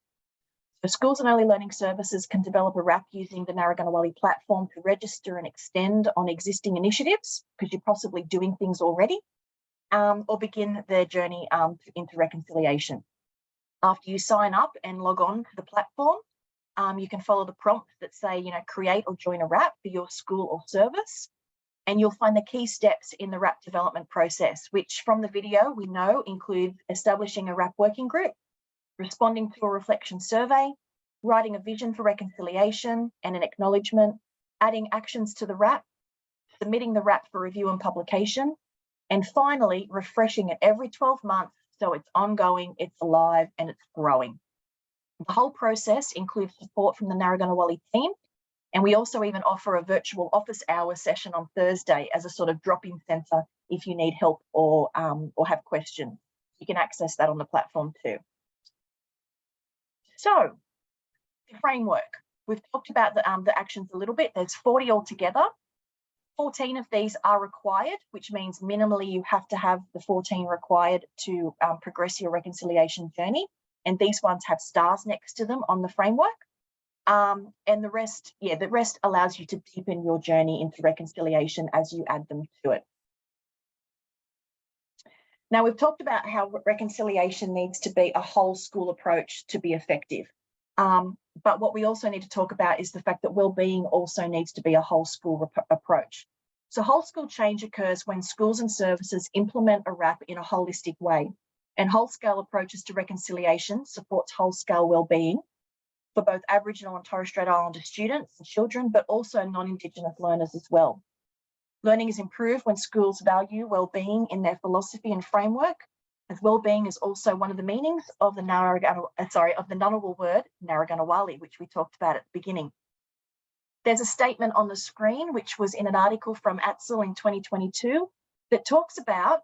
So schools and early learning services can develop a RAP using the Narragunnawali platform to register and extend on existing initiatives, because you're possibly doing things already, or begin their journey into reconciliation. After you sign up and log on to the platform, you can follow the prompts that say, create or join a RAP for your school or service. And you'll find the key steps in the RAP development process, which from the video we know include establishing a RAP working group, responding to a reflection survey, writing a vision for reconciliation and an acknowledgement, adding actions to the RAP, submitting the RAP for review and publication, and finally refreshing it every 12 months so it's ongoing, it's alive, and it's growing. The whole process includes support from the Narragunnawali team. And we also even offer a virtual office hour session on Thursday as a sort of drop-in centre if you need help or have questions. You can access that on the platform too. So, the framework. We've talked about the actions a little bit. There's 40 altogether. 14 of these are required, which means minimally you have to have the 14 required to progress your reconciliation journey. And these ones have stars next to them on the framework. And the rest allows you to deepen your journey into reconciliation as you add them to it. Now, we've talked about how reconciliation needs to be a whole school approach to be effective. But what we also need to talk about is the fact that wellbeing also needs to be a whole school approach. So whole school change occurs when schools and services implement a RAP in a holistic way, and whole scale approaches to reconciliation supports whole scale wellbeing for both Aboriginal and Torres Strait Islander students and children, but also non-Indigenous learners as well. Learning is improved when schools value wellbeing in their philosophy and framework, as wellbeing is also one of the meanings of the Ngunnawal word, Narragunnawali, which we talked about at the beginning. There's a statement on the screen, which was in an article from ATSL in 2022, that talks about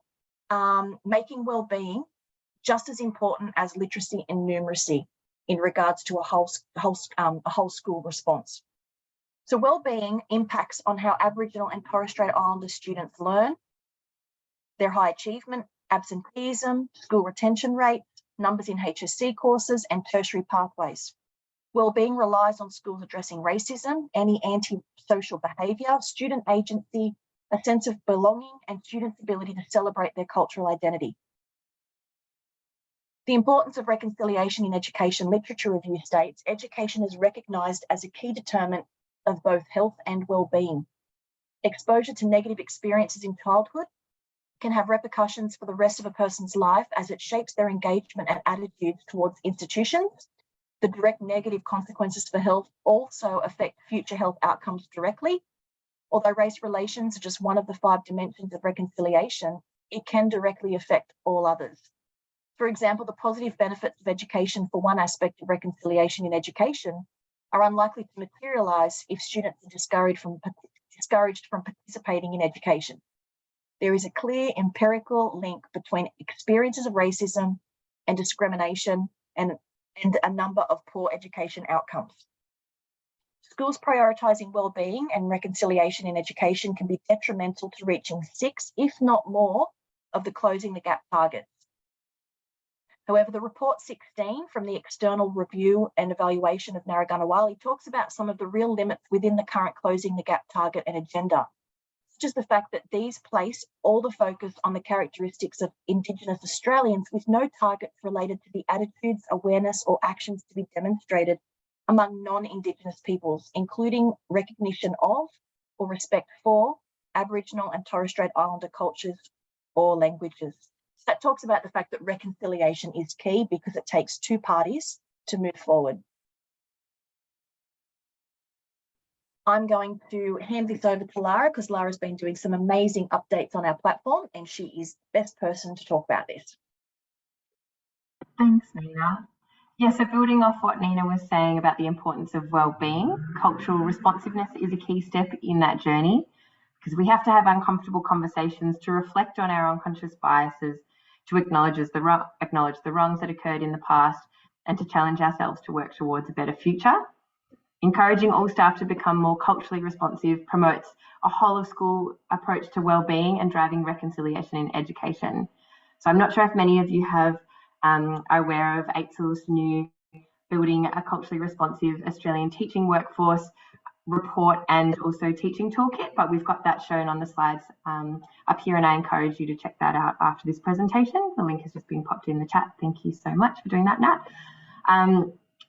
making wellbeing just as important as literacy and numeracy in regards to a whole school response. So wellbeing impacts on how Aboriginal and Torres Strait Islander students learn, their high achievement, absenteeism, school retention rate, numbers in HSC courses, and tertiary pathways. Wellbeing relies on schools addressing racism, any anti-social behaviour, student agency, a sense of belonging, and students' ability to celebrate their cultural identity. The importance of reconciliation in education literature review states, education is recognised as a key determinant of both health and well-being. Exposure to negative experiences in childhood can have repercussions for the rest of a person's life as it shapes their engagement and attitudes towards institutions. The direct negative consequences for health also affect future health outcomes directly. Although race relations are just one of the 5 dimensions of reconciliation, it can directly affect all others. For example, the positive benefits of education for one aspect of reconciliation in education are unlikely to materialise if students are discouraged from participating in education. There is a clear empirical link between experiences of racism and discrimination and a number of poor education outcomes. Schools prioritising wellbeing and reconciliation in education can be detrimental to reaching 6, if not more, of the Closing the Gap targets. However, the report 16 from the External Review and Evaluation of Narragunnawali talks about some of the real limits within the current Closing the Gap target and agenda, such as the fact that these place all the focus on the characteristics of Indigenous Australians with no targets related to the attitudes, awareness or actions to be demonstrated among non-Indigenous peoples, including recognition of or respect for Aboriginal and Torres Strait Islander cultures or languages. So that talks about the fact that reconciliation is key because it takes 2 parties to move forward. I'm going to hand this over to Lara because Lara's been doing some amazing updates on our platform and she is the best person to talk about this. Thanks, Nina. Yeah, so building off what Nina was saying about the importance of wellbeing, cultural responsiveness is a key step in that journey because we have to have uncomfortable conversations to reflect on our unconscious biases, to acknowledge the wrongs that occurred in the past and to challenge ourselves to work towards a better future. Encouraging all staff to become more culturally responsive promotes a whole of school approach to wellbeing and driving reconciliation in education. So I'm not sure if many of you are aware of ATSL's new Building a Culturally Responsive Australian Teaching Workforce report and also teaching toolkit, but we've got that shown on the slides up here and I encourage you to check that out after this presentation. The link has just been popped in the chat. Thank you so much for doing that, Nat.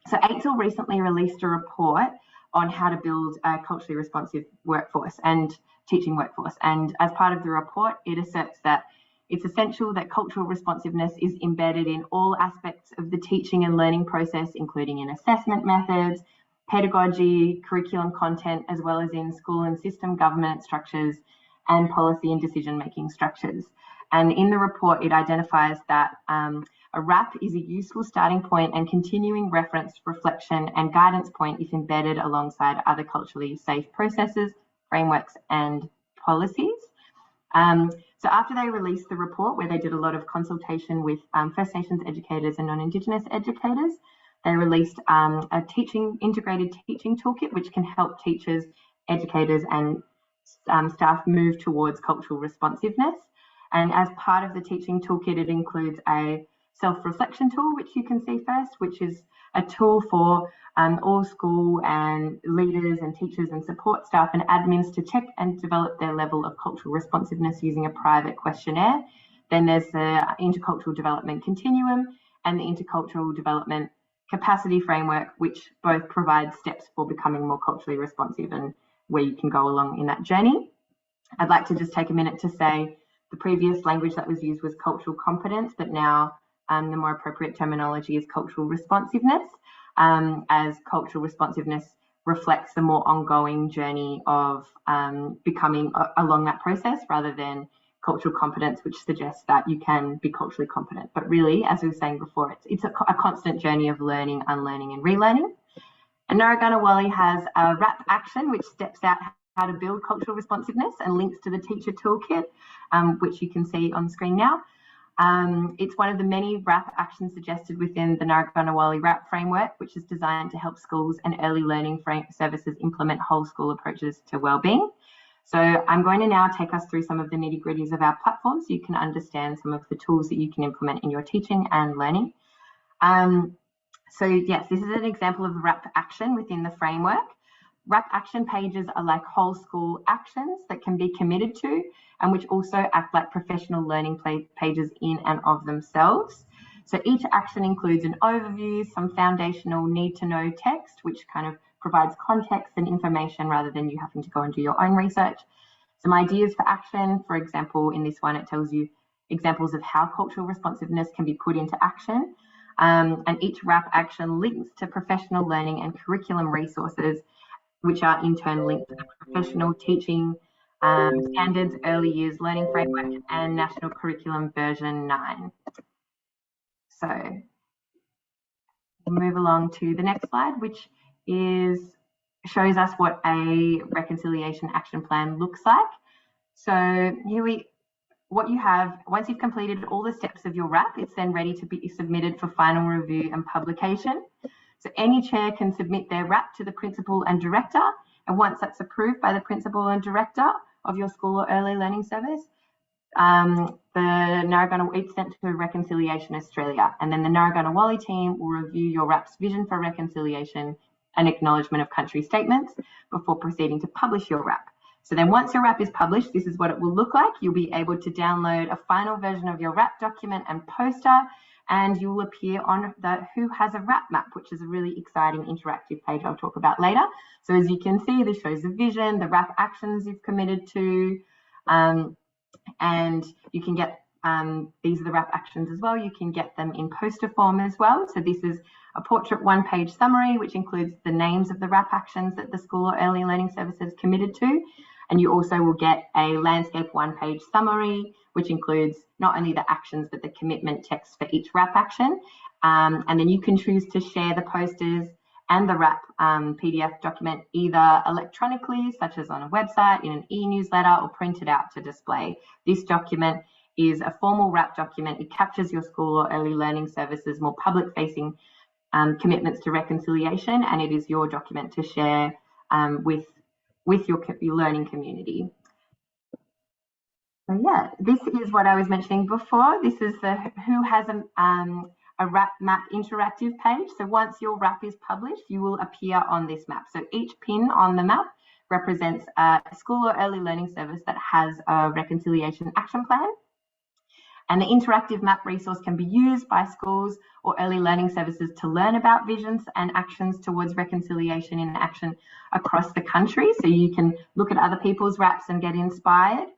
So ATSL recently released a report on how to build a culturally responsive workforce and teaching workforce. And as part of the report, it asserts that it's essential that cultural responsiveness is embedded in all aspects of the teaching and learning process, including in assessment methods, pedagogy, curriculum content, as well as in school and system governance structures and policy and decision-making structures. And in the report, it identifies that a RAP is a useful starting point and continuing reference, reflection and guidance point if embedded alongside other culturally safe processes, frameworks and policies. So after they released the report, where they did a lot of consultation with First Nations educators and non-Indigenous educators, they released a integrated teaching toolkit, which can help teachers, educators and staff move towards cultural responsiveness. And as part of the teaching toolkit, it includes a self-reflection tool, which you can see first, which is a tool for all school and leaders and teachers and support staff and admins to check and develop their level of cultural responsiveness using a private questionnaire Then there's the intercultural development continuum and the intercultural development capacity framework, which both provide steps for becoming more culturally responsive and where you can go along in that journey. I'd like to just take a minute to say the previous language that was used was cultural competence, but now the more appropriate terminology is cultural responsiveness, as cultural responsiveness reflects the more ongoing journey of becoming along that process, rather than cultural competence, which suggests that you can be culturally competent. But really, as we were saying before, it's a constant journey of learning, unlearning and relearning. And Narragunnawali has a RAP action, which steps out how to build cultural responsiveness and links to the teacher toolkit, which you can see on the screen now. It's one of the many RAP actions suggested within the Narragunnawali RAP framework, which is designed to help schools and early learning services implement whole school approaches to wellbeing. So I'm going to now take us through some of the nitty-gritties of our platform so you can understand some of the tools that you can implement in your teaching and learning. So yes, this is an example of RAP action within the framework. RAP action pages are like whole school actions that can be committed to, and which also act like professional learning pages in and of themselves. So each action includes an overview, some foundational need-to-know text, which kind of provides context and information rather than you having to go and do your own research. Some ideas for action, for example, in this one, it tells you examples of how cultural responsiveness can be put into action. And each RAP action links to professional learning and curriculum resources, which are in turn linked to the professional teaching standards, early years learning framework and national curriculum version 9. So we'll move along to the next slide, which shows us what a reconciliation action plan looks like. So what you have, once you've completed all the steps of your RAP, it's then ready to be submitted for final review and publication. So any chair can submit their RAP to the principal and director, and once that's approved by the principal and director of your school or early learning service, it's sent to Reconciliation Australia, and then the Narragunnawali team will review your RAP's vision for reconciliation and acknowledgement of country statements before proceeding to publish your RAP. So then once your RAP is published, this is what it will look like. You'll be able to download a final version of your RAP document and poster, and you will appear on the Who Has a RAP map, which is a really exciting interactive page I'll talk about later. So as you can see, this shows the vision, the RAP actions you've committed to, and you can get, these are the RAP actions as well. You can get them in poster form as well. So this is a portrait one-page summary, which includes the names of the RAP actions that the school or early learning services committed to. And you also will get a landscape one-page summary, which includes not only the actions, but the commitment text for each RAP action. And then you can choose to share the posters and the RAP PDF document either electronically, such as on a website, in an e-newsletter, or print it out to display. This document is a formal RAP document. It captures your school or early learning services more public-facing commitments to reconciliation, and it is your document to share with your learning community. So yeah, this is what I was mentioning before. This is the Who Has a RAP map interactive page. So once your RAP is published, you will appear on this map. So each pin on the map represents a school or early learning service that has a reconciliation action plan. And the interactive map resource can be used by schools or early learning services to learn about visions and actions towards reconciliation in action across the country. So you can look at other people's RAPs and get inspired.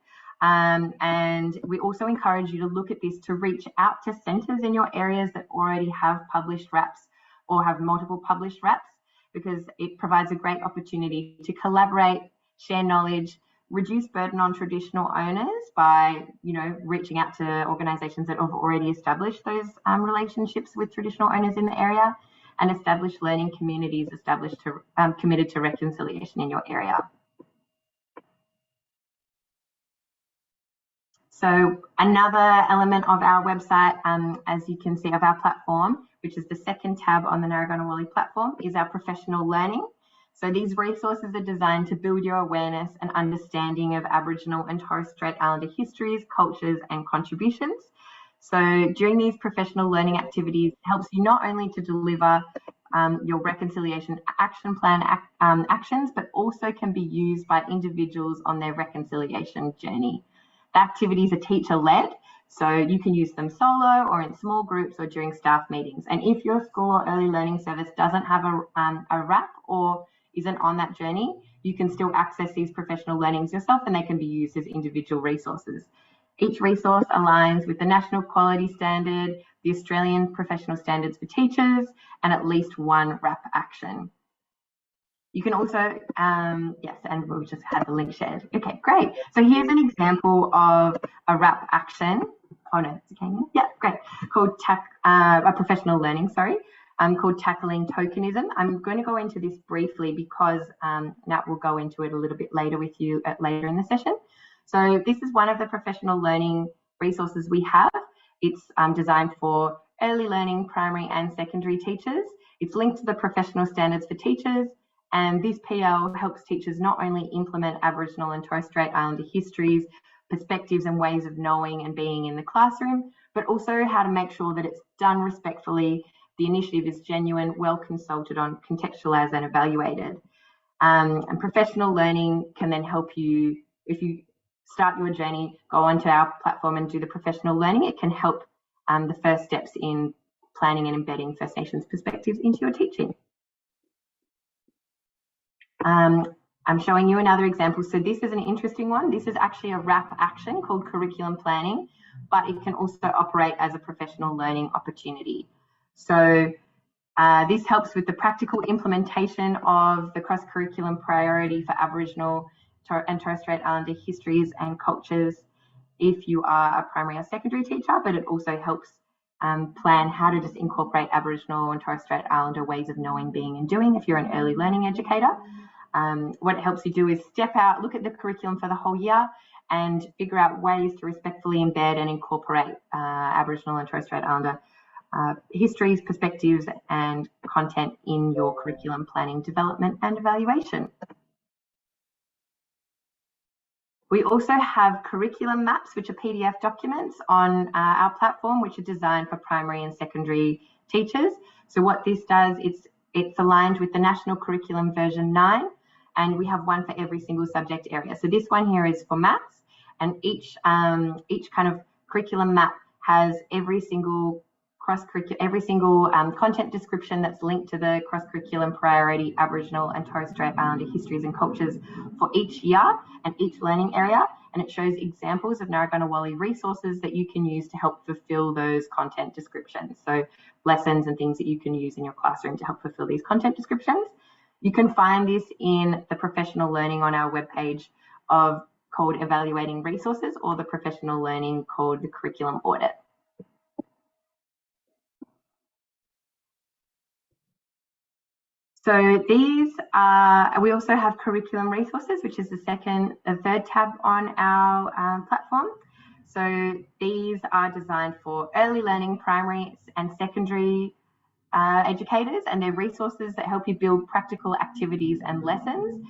And we also encourage you to look at this to reach out to centres in your areas that already have published RAPs or have multiple published RAPs, because it provides a great opportunity to collaborate, share knowledge, reduce burden on traditional owners by, reaching out to organisations that have already established those relationships with traditional owners in the area, and establish learning communities committed to reconciliation in your area. So another element of our website, as you can see, of our platform, which is the second tab on the Narragunnawali platform, is our professional learning. So these resources are designed to build your awareness and understanding of Aboriginal and Torres Strait Islander histories, cultures and contributions. So during these professional learning activities, it helps you not only to deliver your reconciliation action plan actions, but also can be used by individuals on their reconciliation journey. The activities are teacher-led, So you can use them solo or in small groups or during staff meetings. And if your school or early learning service doesn't have a RAP or isn't on that journey, you can still access these professional learnings yourself, and they can be used as individual resources. Each resource aligns with the National Quality Standard, the Australian Professional Standards for Teachers, and at least one RAP action. You can also, yes, and we'll just have the link shared. Okay, great. So here's an example of a RAP action. Oh no, it's okay. Yeah, great. Called a professional learning, sorry. Called Tackling Tokenism. I'm going to go into this briefly because Nat will go into it a little bit later with you later in the session. So this is one of the professional learning resources we have. It's designed for early learning, primary and secondary teachers. It's linked to the Professional Standards for Teachers, and this PL helps teachers not only implement Aboriginal and Torres Strait Islander histories, perspectives and ways of knowing and being in the classroom, but also how to make sure that it's done respectfully. The initiative is genuine, well consulted on, contextualised and evaluated. And professional learning can then help you, if you start your journey, go onto our platform and do the professional learning. It can help the first steps in planning and embedding First Nations perspectives into your teaching. I'm showing you another example. So this is an interesting one. This is actually a RAP action called curriculum planning, but it can also operate as a professional learning opportunity. So this helps with the practical implementation of the cross-curriculum priority for Aboriginal and Torres Strait Islander histories and cultures if you are a primary or secondary teacher, but it also helps plan how to just incorporate Aboriginal and Torres Strait Islander ways of knowing, being and doing if you're an early learning educator. What it helps you do is step out, look at the curriculum for the whole year and figure out ways to respectfully embed and incorporate Aboriginal and Torres Strait Islander histories, perspectives and content in your curriculum planning, development and evaluation. We also have curriculum maps, which are PDF documents on our platform, which are designed for primary and secondary teachers. So what this does, it's aligned with the National Curriculum version 9, and we have one for every single subject area. So this one here is for maths, and each kind of curriculum map has every single content description that's linked to the cross-curriculum priority Aboriginal and Torres Strait Islander histories and cultures for each year and each learning area, and it shows examples of Narragunnawali resources that you can use to help fulfill those content descriptions. So lessons and things that you can use in your classroom to help fulfill these content descriptions. You can find this in the professional learning on our webpage called Evaluating Resources, or the professional learning called the Curriculum Audit. So these are, we also have curriculum resources, which is the third tab on our platform. So these are designed for early learning, primary and secondary educators, and they're resources that help you build practical activities and lessons.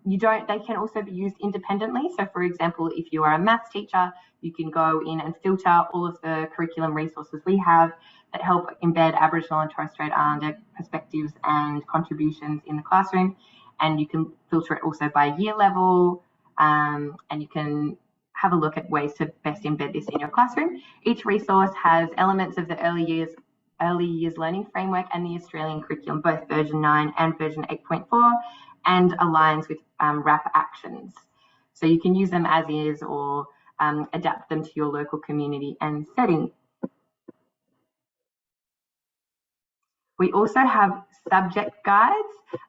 They can also be used independently. So for example, if you are a maths teacher, you can go in and filter all of the curriculum resources we have that help embed Aboriginal and Torres Strait Islander perspectives and contributions in the classroom. And you can filter it also by year level, and you can have a look at ways to best embed this in your classroom. Each resource has elements of the early years learning framework and the Australian curriculum, both version 9 and version 8.4, and aligns with RAP actions. So you can use them as is or adapt them to your local community and setting. We also have subject guides,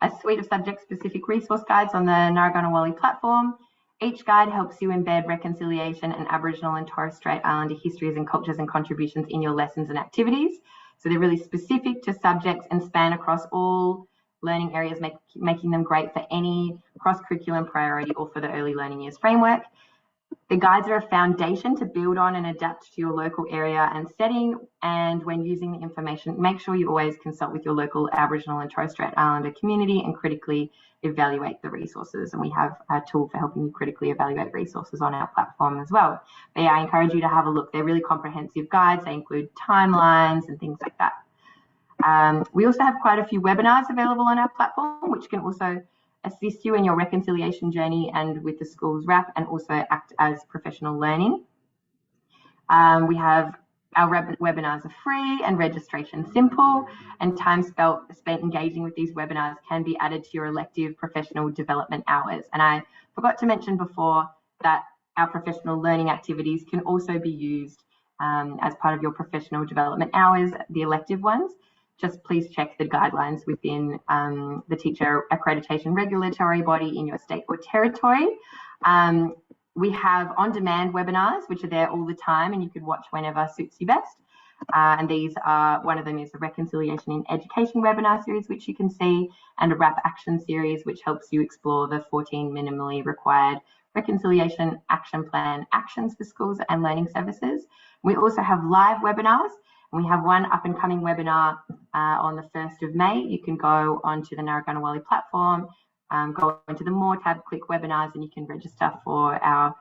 a suite of subject-specific resource guides on the Narragunnawali platform. Each guide helps you embed reconciliation and Aboriginal and Torres Strait Islander histories and cultures and contributions in your lessons and activities. So they're really specific to subjects and span across all learning areas, making them great for any cross-curriculum priority or for the early learning years framework. The guides are a foundation to build on and adapt to your local area and setting. And when using the information, make sure you always consult with your local Aboriginal and Torres Strait Islander community and critically evaluate the resources. And we have a tool for helping you critically evaluate resources on our platform as well. But yeah, I encourage you to have a look. They're really comprehensive guides. They include timelines and things like that. We also have quite a few webinars available on our platform, which can also assist you in your reconciliation journey and with the school's RAP, and also act as professional learning. We have our webinars are free and registration simple, and time spent engaging with these webinars can be added to your elective professional development hours. And I forgot to mention before that our professional learning activities can also be used as part of your professional development hours, the elective ones. Just please check the guidelines within the teacher accreditation regulatory body in your state or territory. We have on-demand webinars, which are there all the time, and you could watch whenever suits you best. And these are, one of them is the Reconciliation in Education webinar series, which you can see, and a RAP action series, which helps you explore the 14 minimally required reconciliation action plan actions for schools and learning services. We also have live webinars. We have one up and coming webinar on the 1st of May. You can go onto the Narragunnawali platform, go into the More tab, click webinars, and you can register for our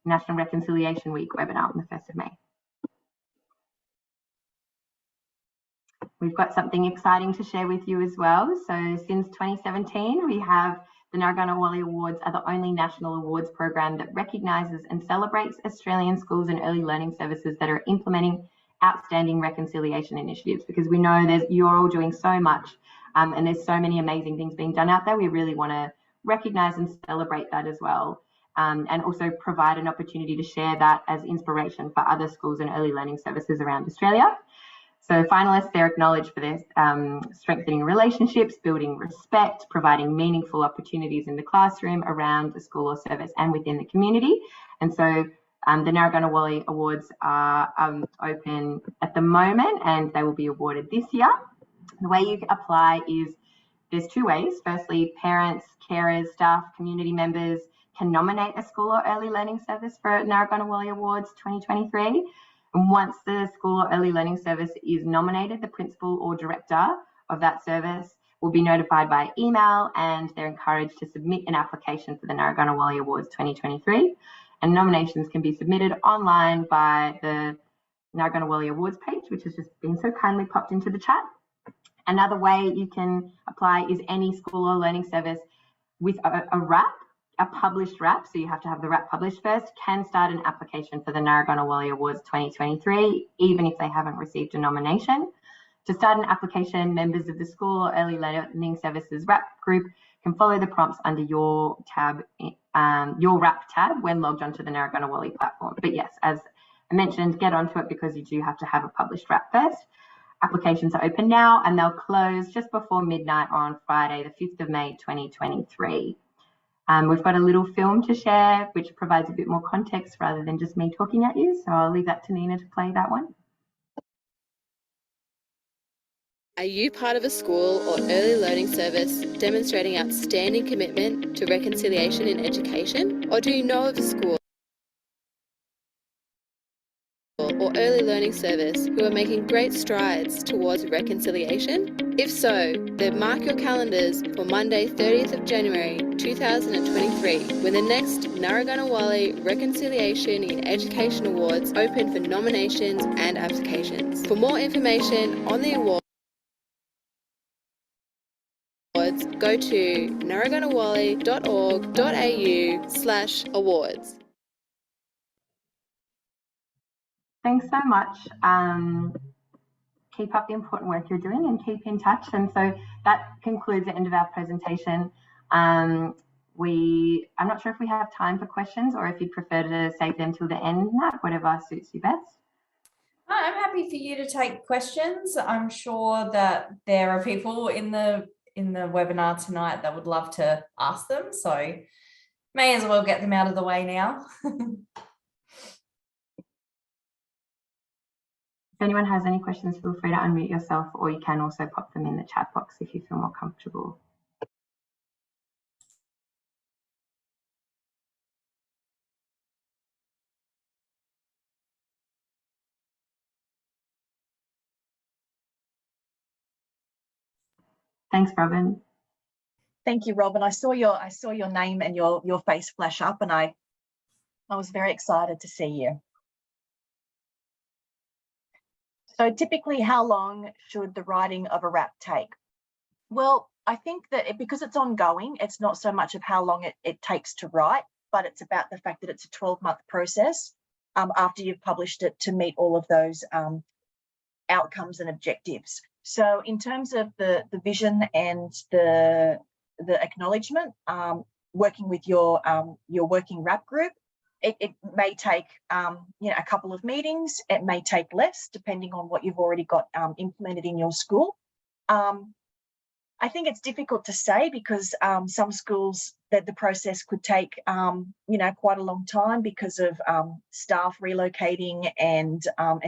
National Reconciliation Week webinar on the 1st of May. We've got something exciting to share with you as well. So since 2017, we have the Narragunnawali Awards are the only national awards program that recognises and celebrates Australian schools and early learning services that are implementing outstanding reconciliation initiatives, because we know you're all doing so much and there's so many amazing things being done out there. We really want to recognise and celebrate that as well, and also provide an opportunity to share that as inspiration for other schools and early learning services around Australia. So finalists, they're acknowledged for their strengthening relationships, building respect, providing meaningful opportunities in the classroom, around the school or service, and within the community. And so the Narragunnawali Awards are open at the moment, and they will be awarded this year. The way you apply is, there's two ways. Firstly, parents, carers, staff, community members can nominate a school or early learning service for Narragunnawali Awards 2023. And once the school or early learning service is nominated, the principal or director of that service will be notified by email, and they're encouraged to submit an application for the Narragunnawali Awards 2023. And nominations can be submitted online by the Narragunnawali Awards page, which has just been so kindly popped into the chat. Another way you can apply is any school or learning service with a RAP, a published RAP, so you have to have the RAP published first, can start an application for the Narragunnawali Awards 2023, even if they haven't received a nomination. To start an application, members of the school or early learning services RAP group can follow the prompts under your tab, your RAP tab, when logged onto the Narragunnawali platform. But yes, as I mentioned, get onto it because you do have to have a published RAP first. Applications are open now, and they'll close just before midnight on Friday, the 5th of May, 2023. We've got a little film to share, which provides a bit more context rather than just me talking at you. So I'll leave that to Nina to play that one. Are you part of a school or early learning service demonstrating outstanding commitment to reconciliation in education? Or do you know of a school or early learning service who are making great strides towards reconciliation? If so, then mark your calendars for Monday 30th of January 2023, when the next Narragunnawali Reconciliation in Education Awards open for nominations and applications. For more information on the awards, go to narragunnawali.org.au/awards. Thanks so much. Keep up the important work you're doing and keep in touch. And so that concludes the end of our presentation. I'm not sure if we have time for questions or if you'd prefer to save them till the end, Nat, whatever suits you best. I'm happy for you to take questions. I'm sure that there are people in the webinar tonight that would love to ask them, so may as well get them out of the way now. If anyone has any questions, feel free to unmute yourself, or you can also pop them in the chat box if you feel more comfortable. Thanks, Robin. Thank you, Robin. I saw your name and your face flash up, and I was very excited to see you. So typically, how long should the writing of a RAP take? Well, I think that because it's ongoing, it's not so much of how long it takes to write, but it's about the fact that it's a 12-month process. after you've published it to meet all of those outcomes and objectives. So in terms of the vision and the acknowledgement, working with your working RAP group, it may take a couple of meetings. It may take less, depending on what you've already got implemented in your school. I think it's difficult to say because some schools that the process could take quite a long time because of staff relocating and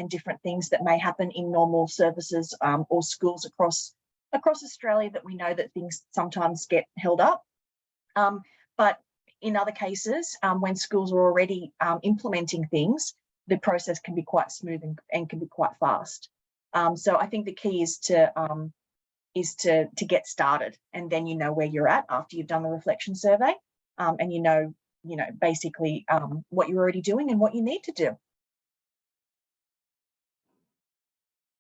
different things that may happen in normal services or schools across Australia, that we know that things sometimes get held up. But in other cases, when schools are already implementing things, the process can be quite smooth and can be quite fast. So I think the key is to get started, and then you know where you're at after you've done the reflection survey, and you know basically what you're already doing and what you need to do.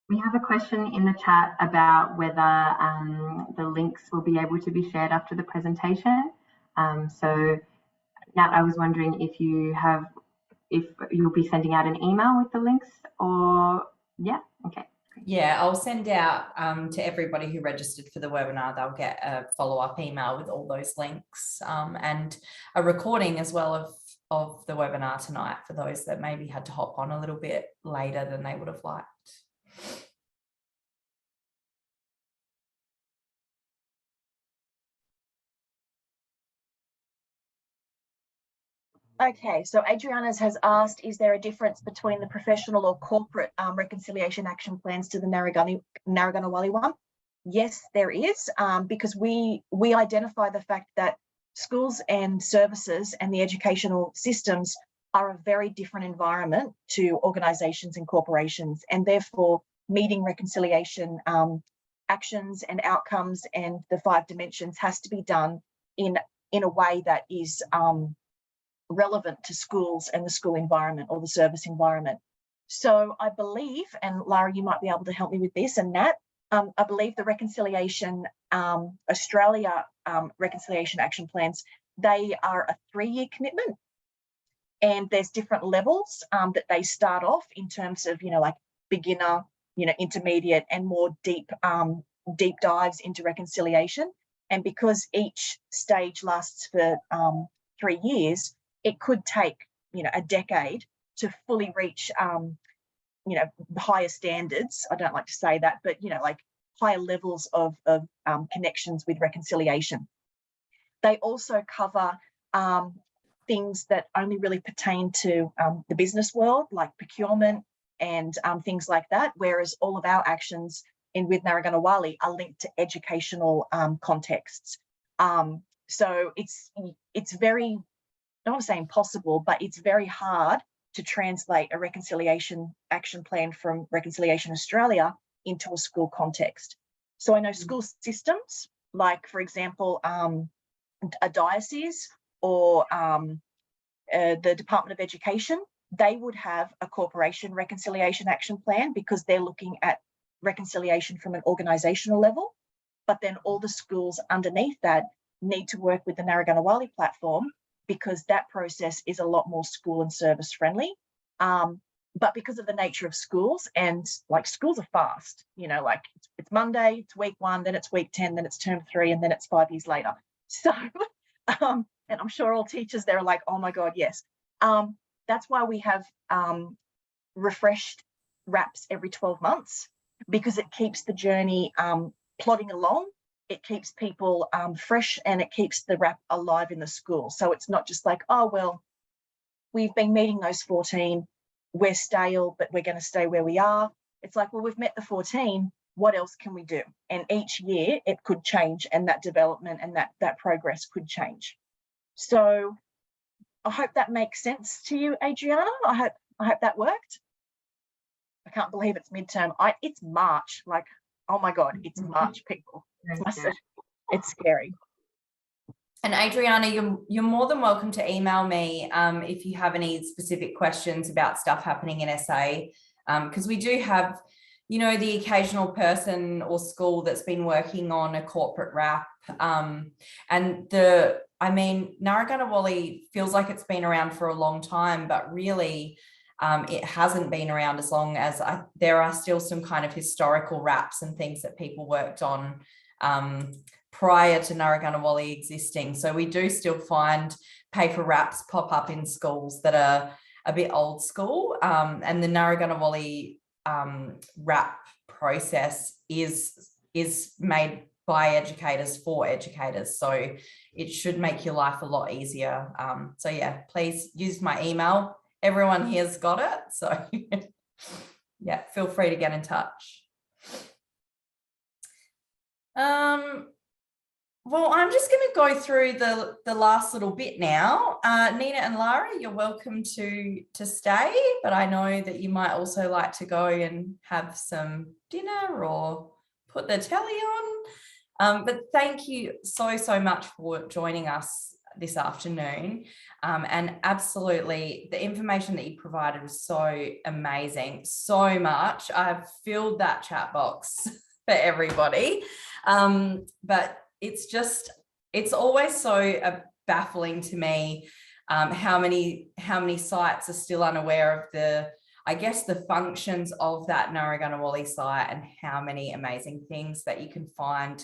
We have a question in the chat about whether the links will be able to be shared after the presentation. So Nat, I was wondering if you'll be sending out an email with the links, or yeah, okay. Yeah, I'll send out to everybody who registered for the webinar. They'll get a follow-up email with all those links and a recording as well of the webinar tonight for those that maybe had to hop on a little bit later than they would have liked. Okay, so Adriana's has asked, is there a difference between the professional or corporate reconciliation action plans to the Narragunnawali one? Yes, there is, because we identify the fact that schools and services and the educational systems are a very different environment to organisations and corporations, and therefore meeting reconciliation actions and outcomes and the 5 dimensions has to be done in a way that is relevant to schools and the school environment or the service environment. So I believe, and Lara, you might be able to help me with this, and Nat, I believe the Reconciliation Australia Reconciliation Action Plans, they are a 3-year commitment, and there's different levels that they start off in terms of, like beginner, intermediate, and more deep dives into reconciliation. And because each stage lasts for 3 years, it could take, a decade to fully reach, higher standards. I don't like to say that, but, like higher levels of connections with reconciliation. They also cover things that only really pertain to the business world, like procurement and things like that, whereas all of our actions with Narragunnawali are linked to educational contexts. So it's very, I don't want to say impossible, but it's very hard to translate a reconciliation action plan from Reconciliation Australia into a school context. So I know school systems, like for example, a diocese or the Department of Education, they would have a corporation reconciliation action plan because they're looking at reconciliation from an organisational level. But then all the schools underneath that need to work with the Narragunnawali platform because that process is a lot more school and service friendly. But because of the nature of schools, and like schools are fast, like it's Monday, it's week 1, then it's week 10, then it's term 3, and then it's 5 years later. So, and I'm sure all teachers, they're like, oh my God, yes. That's why we have refreshed RAPs every 12 months, because it keeps the journey plodding along. It keeps people fresh, and it keeps the RAP alive in the school. So it's not just like, oh, well, we've been meeting those 14, we're stale, but we're going to stay where we are. It's like, well, we've met the 14, what else can we do? And each year it could change, and that development and that progress could change. So I hope that makes sense to you, Adriana. I hope that worked. I can't believe it's midterm. It's March, like, oh my God, it's March, people. It's scary. And Adriana, you're more than welcome to email me if you have any specific questions about stuff happening in SA, because we do have, the occasional person or school that's been working on a corporate RAP. And Narragunnawali feels like it's been around for a long time, but really it hasn't been around as long as there are still some kind of historical wraps and things that people worked on prior to Narragunnawali existing. So we do still find paper wraps pop up in schools that are a bit old school, and the Narragunnawali wrap process is made by educators for educators, so it should make your life a lot easier. So yeah, please use my email. Everyone here's got it, so yeah, feel free to get in touch. Well, I'm just going to go through the last little bit now. Nina and Lara, you're welcome to stay, but I know that you might also like to go and have some dinner or put the telly on. But thank you so much for joining us this afternoon. And absolutely, the information that you provided was so amazing, so much. I've filled that chat box for everybody. But it's always so baffling to me how many sites are still unaware of the functions of that Narragunnawali site, and how many amazing things that you can find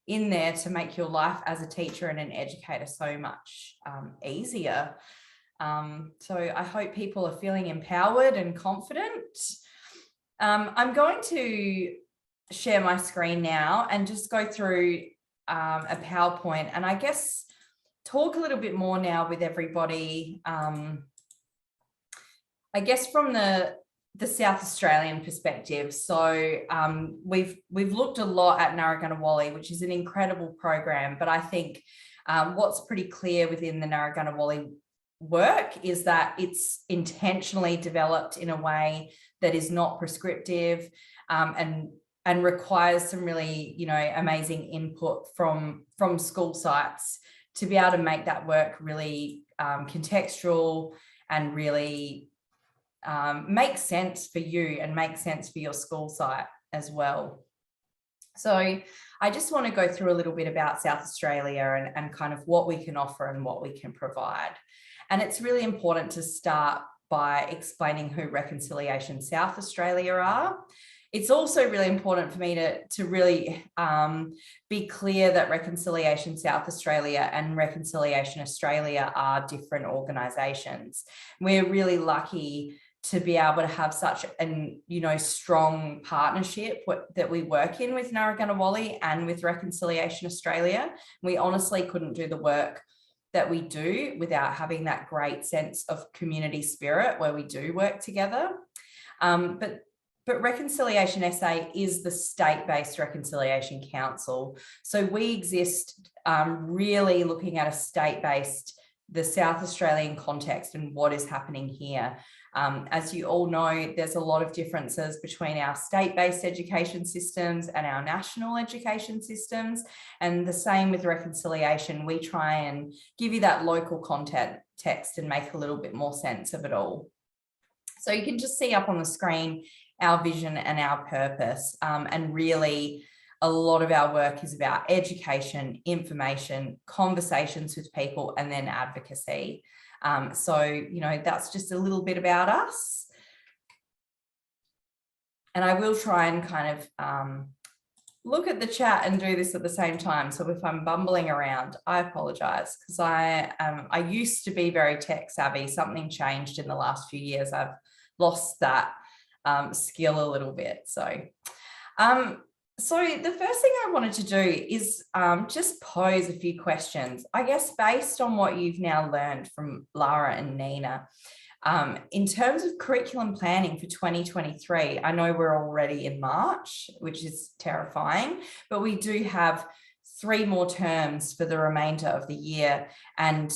in there to make your life as a teacher and an educator so much easier. So I hope people are feeling empowered and confident. I'm going to share my screen now and just go through a PowerPoint, and I guess talk a little bit more now with everybody, I guess from the South Australian perspective. So we've looked a lot at Narragunnawali, which is an incredible program, but I think what's pretty clear within the Narragunnawali work is that it's intentionally developed in a way that is not prescriptive, and requires some really, amazing input from school sites to be able to make that work really contextual and really make sense for you and make sense for your school site as well. So I just want to go through a little bit about South Australia and kind of what we can offer and what we can provide. And it's really important to start by explaining who Reconciliation South Australia are. It's also really important for me to really be clear that Reconciliation South Australia and Reconciliation Australia are different organisations. We're really lucky to be able to have such an strong partnership that we work in with Narragunnawali and with Reconciliation Australia. We honestly couldn't do the work that we do without having that great sense of community spirit where we do work together. But Reconciliation SA is the state-based reconciliation council. So we exist really looking at a state-based, the South Australian context and what is happening here. As you all know, there's a lot of differences between our state-based education systems and our national education systems. And the same with Reconciliation, we try and give you that local context and make a little bit more sense of it all. So you can just see up on the screen our vision and our purpose, and really a lot of our work is about education, information, conversations with people, and then advocacy. So, that's just a little bit about us. And I will try and kind of look at the chat and do this at the same time. So if I'm bumbling around, I apologize, because I used to be very tech savvy. Something changed in the last few years. I've lost that skill a little bit. So the first thing I wanted to do is just pose a few questions, I guess, based on what you've now learned from Lara and Nina. In terms of curriculum planning for 2023, I know we're already in March, which is terrifying, but we do have 3 more terms for the remainder of the year. And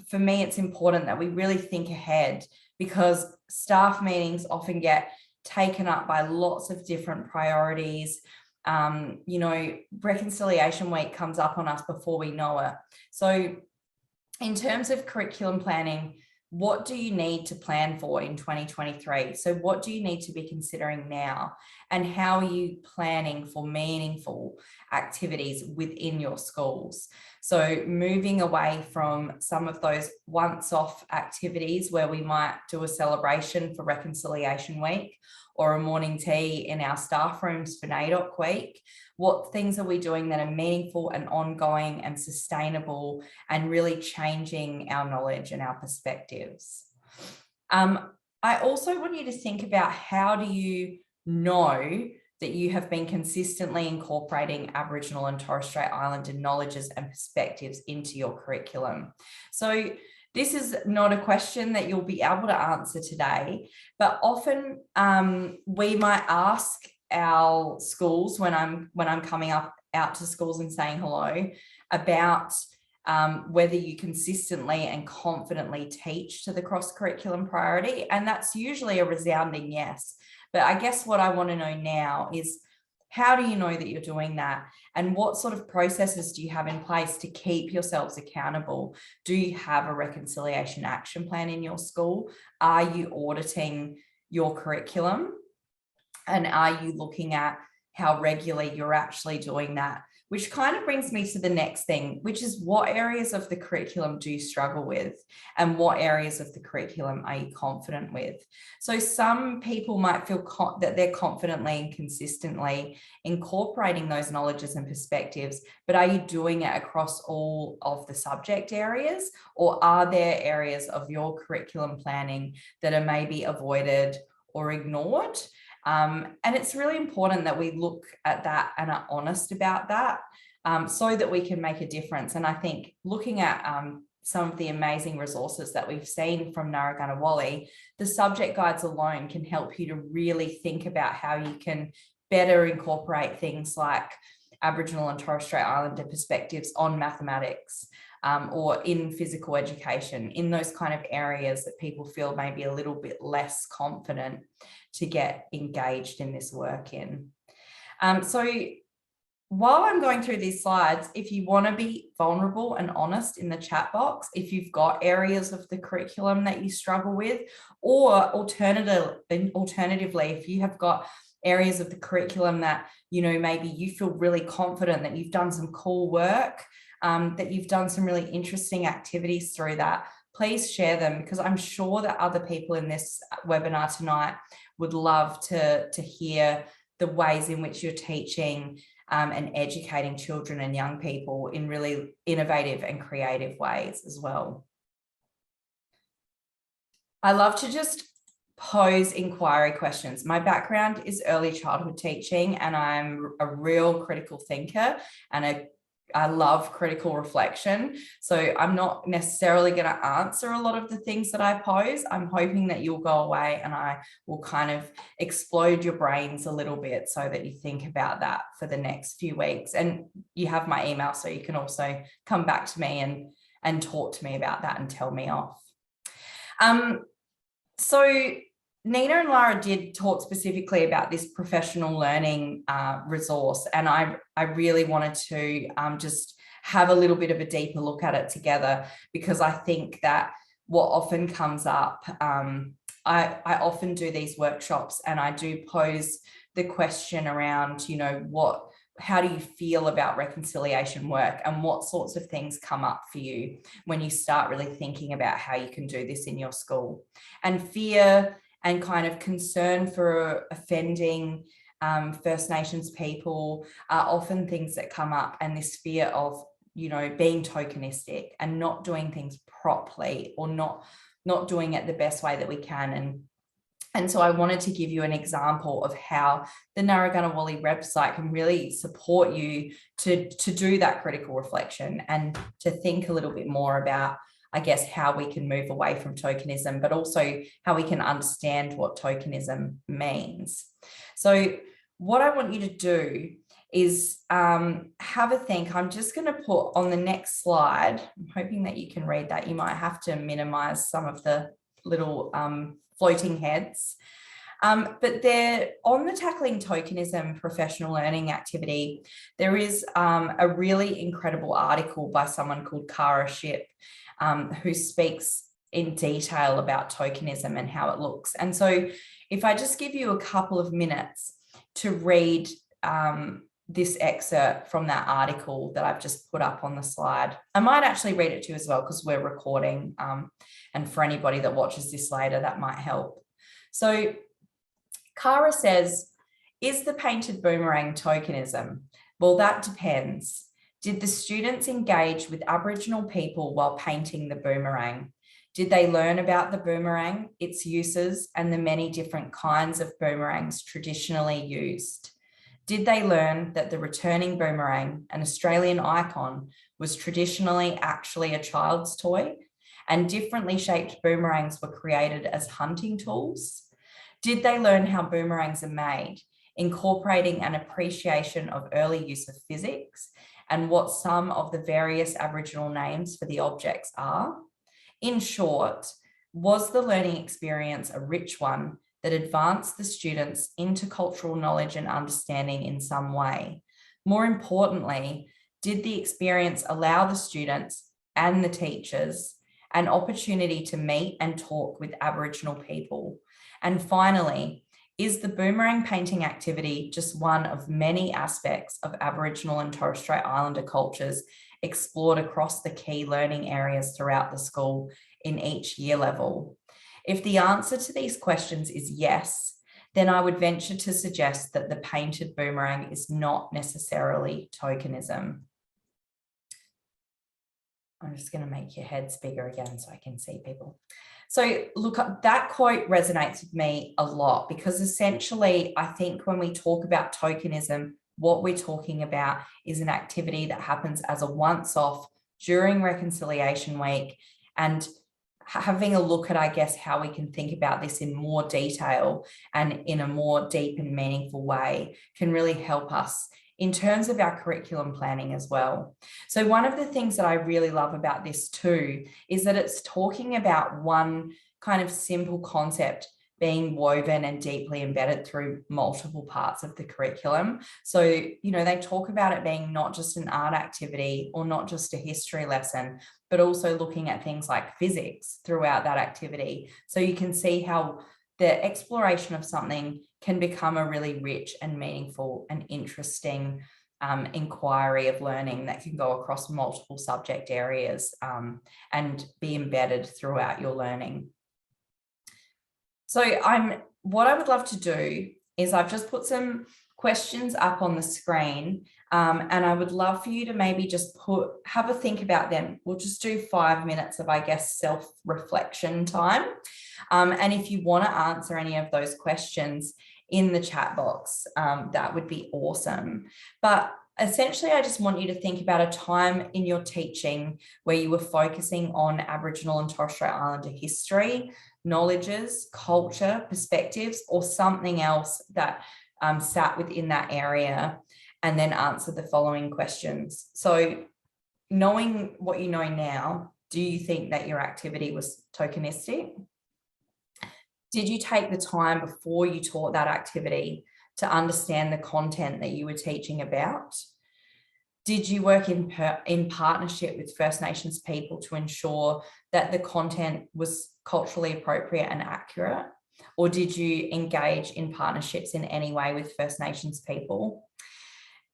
for me, it's important that we really think ahead, because staff meetings often get taken up by lots of different priorities. Reconciliation Week comes up on us before we know it. So in terms of curriculum planning what do you need to plan for in 2023? So what do you need to be considering now? And how are you planning for meaningful activities within your schools? So moving away from some of those once-off activities where we might do a celebration for Reconciliation Week or a morning tea in our staff rooms for NAIDOC Week. What things are we doing that are meaningful and ongoing and sustainable and really changing our knowledge and our perspectives? I also want you to think about, how do you know that you have been consistently incorporating Aboriginal and Torres Strait Islander knowledges and perspectives into your curriculum? So this is not a question that you'll be able to answer today, but often we might ask our schools when I'm coming out to schools and saying hello about whether you consistently and confidently teach to the cross-curriculum priority. And that's usually a resounding yes. But I guess what I want to know now is, how do you know that you're doing that? And what sort of processes do you have in place to keep yourselves accountable? Do you have a reconciliation action plan in your school? Are you auditing your curriculum? And are you looking at how regularly you're actually doing that? Which kind of brings me to the next thing, which is, what areas of the curriculum do you struggle with? And what areas of the curriculum are you confident with? So some people might feel that they're confidently and consistently incorporating those knowledges and perspectives, but are you doing it across all of the subject areas? Or are there areas of your curriculum planning that are maybe avoided or ignored? And it's really important that we look at that and are honest about that, so that we can make a difference. And I think looking at some of the amazing resources that we've seen from Narragunnawali, the subject guides alone can help you to really think about how you can better incorporate things like Aboriginal and Torres Strait Islander perspectives on mathematics, or in physical education, in those kind of areas that people feel maybe a little bit less confident to get engaged in this work in. So while I'm going through these slides, if you want to be vulnerable and honest in the chat box, if you've got areas of the curriculum that you struggle with, or alternatively, if you have got areas of the curriculum that, you know, maybe you feel really confident that you've done some cool work, that you've done some really interesting activities through that, please share them, because I'm sure that other people in this webinar tonight would love to hear the ways in which you're teaching and educating children and young people in really innovative and creative ways as well. I love to just pose inquiry questions. My background is early childhood teaching, and I'm a real critical thinker, and I love critical reflection. So I'm not necessarily going to answer a lot of the things that I pose. I'm hoping that you'll go away and I will kind of explode your brains a little bit so that you think about that for the next few weeks. And you have my email, so you can also come back to me and talk to me about that and tell me off. So Nina and Lara did talk specifically about this professional learning resource, and I really wanted to just have a little bit of a deeper look at it together, because I think that what often comes up, I often do these workshops and I do pose the question around, you know, how do you feel about reconciliation work, and what sorts of things come up for you when you start really thinking about how you can do this in your school? And fear and kind of concern for offending First Nations people are often things that come up, and this fear of, you know, being tokenistic and not doing things properly, or not doing it the best way that we can. And so I wanted to give you an example of how the Narragunnawali website can really support you to do that critical reflection and to think a little bit more about, I guess, how we can move away from tokenism, but also how we can understand what tokenism means. So what I want you to do is have a think. I'm just going to put on the next slide, I'm hoping that you can read that. You might have to minimize some of the little floating heads. But there, on the Tackling Tokenism professional learning activity, there is a really incredible article by someone called Kara Shipp, who speaks in detail about tokenism and how it looks. And so if I just give you a couple of minutes to read this excerpt from that article that I've just put up on the slide. I might actually read it to you as well because we're recording, and for anybody that watches this later, that might help. So Cara says, is the painted boomerang tokenism? Well, that depends. Did the students engage with Aboriginal people while painting the boomerang? Did they learn about the boomerang, its uses, and the many different kinds of boomerangs traditionally used? Did they learn that the returning boomerang, an Australian icon, was traditionally actually a child's toy, and differently shaped boomerangs were created as hunting tools? Did they learn how boomerangs are made, incorporating an appreciation of early use of physics and what some of the various Aboriginal names for the objects are? In short, was the learning experience a rich one that advanced the students' intercultural knowledge and understanding in some way? More importantly, did the experience allow the students and the teachers an opportunity to meet and talk with Aboriginal people? And finally, is the boomerang painting activity just one of many aspects of Aboriginal and Torres Strait Islander cultures explored across the key learning areas throughout the school in each year level? If the answer to these questions is yes, then I would venture to suggest that the painted boomerang is not necessarily tokenism. I'm just going to make your heads bigger again so I can see people. So look, that quote resonates with me a lot because essentially I think when we talk about tokenism, what we're talking about is an activity that happens as a once-off during Reconciliation Week, and having a look at, I guess, how we can think about this in more detail and in a more deep and meaningful way can really help us in terms of our curriculum planning as well. So one of the things that I really love about this too is that it's talking about one kind of simple concept being woven and deeply embedded through multiple parts of the curriculum. So, you know, they talk about it being not just an art activity or not just a history lesson, but also looking at things like physics throughout that activity. So you can see how the exploration of something can become a really rich and meaningful and interesting inquiry of learning that can go across multiple subject areas and be embedded throughout your learning. So what I would love to do is I've just put some questions up on the screen and I would love for you to maybe just have a think about them. We'll just do 5 minutes of, I guess, self-reflection time. And if you want to answer any of those questions in the chat box, that would be awesome. But essentially, I just want you to think about a time in your teaching where you were focusing on Aboriginal and Torres Strait Islander history, knowledges, culture, perspectives, or something else that sat within that area, and then answer the following questions. So knowing what you know now, do you think that your activity was tokenistic? Did you take the time before you taught that activity to understand the content that you were teaching about? Did you work in partnership with First Nations people to ensure that the content was culturally appropriate and accurate? Or did you engage in partnerships in any way with First Nations people?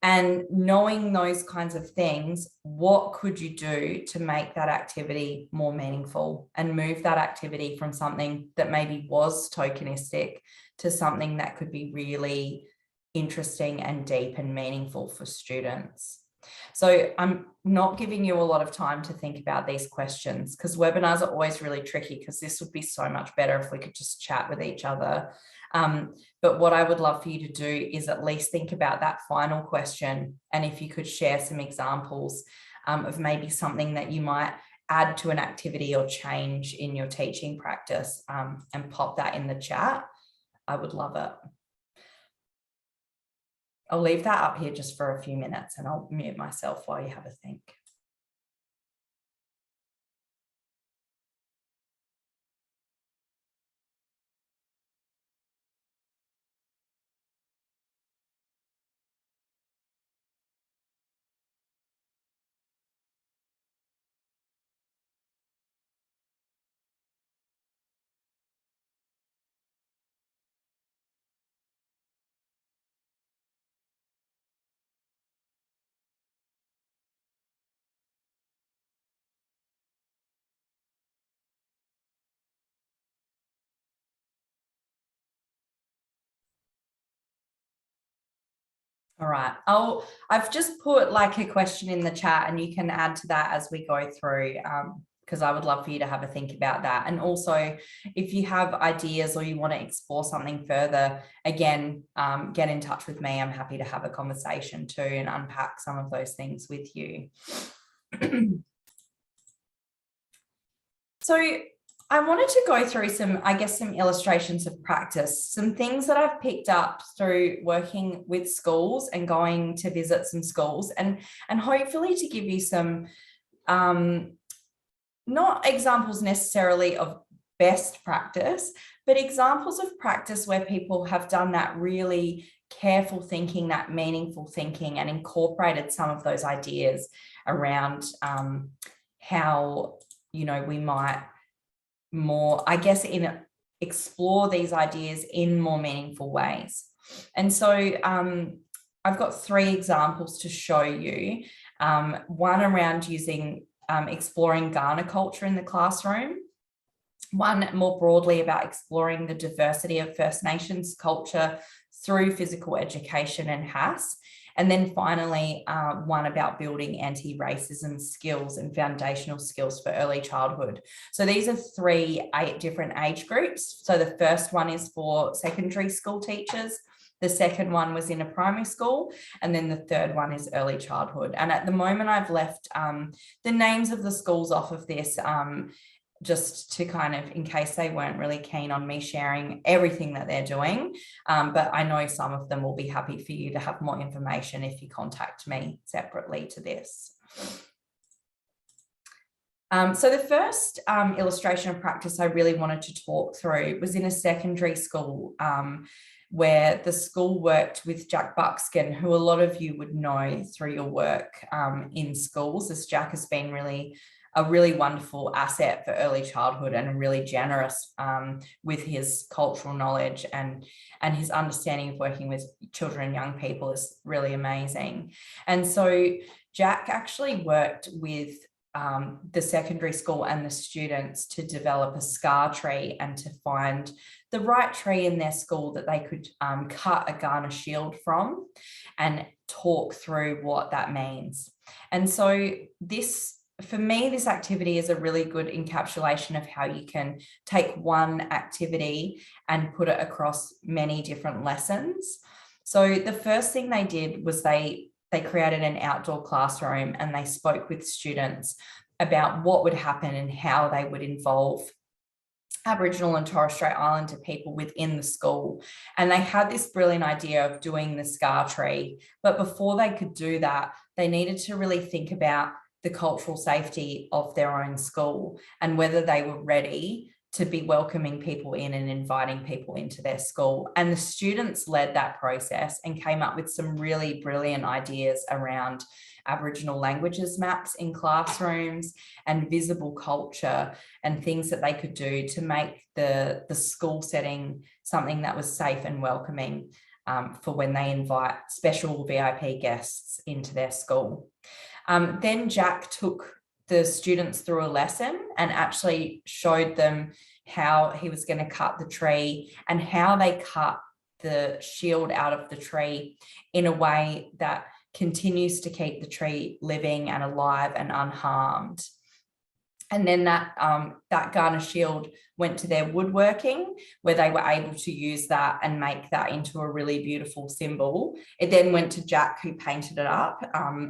And knowing those kinds of things, what could you do to make that activity more meaningful and move that activity from something that maybe was tokenistic to something that could be really interesting and deep and meaningful for students? So I'm not giving you a lot of time to think about these questions because webinars are always really tricky, because this would be so much better if we could just chat with each other. But what I would love for you to do is at least think about that final question. And if you could share some examples of maybe something that you might add to an activity or change in your teaching practice and pop that in the chat, I would love it. I'll leave that up here just for a few minutes and I'll mute myself while you have a think. All right. I've just put like a question in the chat, and you can add to that as we go through, because I would love for you to have a think about that. And also, if you have ideas or you want to explore something further, again, get in touch with me. I'm happy to have a conversation too and unpack some of those things with you. So I wanted to go through some illustrations of practice, some things that I've picked up through working with schools and going to visit some schools, and hopefully to give you some, not examples necessarily of best practice, but examples of practice where people have done that really careful thinking, that meaningful thinking, and incorporated some of those ideas around how, you know, we might more, explore these ideas in more meaningful ways. And so I've got 3 examples to show you. One around exploring Kaurna culture in the classroom. One more broadly about exploring the diversity of First Nations culture through physical education and HASS. And then finally, one about building anti-racism skills and foundational skills for early childhood. So these are 3 different age groups. So the first one is for secondary school teachers. The second one was in a primary school. And then the third one is early childhood. And at the moment, I've left the names of the schools off of this, just to kind of, in case they weren't really keen on me sharing everything that they're doing. But I know some of them will be happy for you to have more information if you contact me separately to this. So the first illustration of practice I really wanted to talk through was in a secondary school, where the school worked with Jack Buckskin, who a lot of you would know through your work in schools, as Jack has been a really wonderful asset for early childhood and really generous with his cultural knowledge, and his understanding of working with children and young people is really amazing. And so Jack actually worked with the secondary school and the students to develop a scar tree and to find the right tree in their school that they could cut a Kaurna shield from and talk through what that means. And so for me, this activity is a really good encapsulation of how you can take one activity and put it across many different lessons. So the first thing they did was they created an outdoor classroom, and they spoke with students about what would happen and how they would involve Aboriginal and Torres Strait Islander people within the school. And they had this brilliant idea of doing the scar tree. But before they could do that, they needed to really think about the cultural safety of their own school and whether they were ready to be welcoming people in and inviting people into their school. And the students led that process and came up with some really brilliant ideas around Aboriginal languages maps in classrooms and visible culture and things that they could do to make the school setting something that was safe and welcoming for when they invite special VIP guests into their school. Then Jack took the students through a lesson and actually showed them how he was going to cut the tree and how they cut the shield out of the tree in a way that continues to keep the tree living and alive and unharmed. And then that Kaurna shield went to their woodworking, where they were able to use that and make that into a really beautiful symbol. It then went to Jack, who painted it up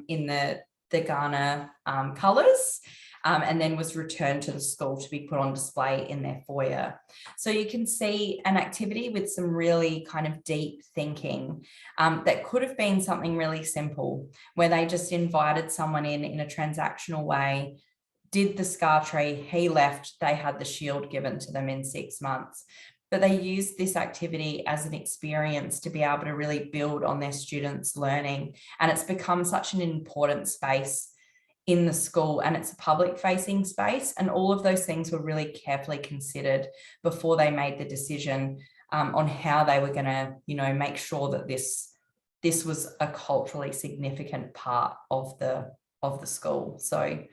in the Kaurna colours, and then was returned to the school to be put on display in their foyer. So you can see an activity with some really kind of deep thinking that could have been something really simple, where they just invited someone in a transactional way, did the scar tree, he left, they had the shield given to them in 6 months. But they used this activity as an experience to be able to really build on their students' learning. And it's become such an important space in the school, and it's a public facing space. And all of those things were really carefully considered before they made the decision on how they were going to, make sure that this was a culturally significant part of the school. So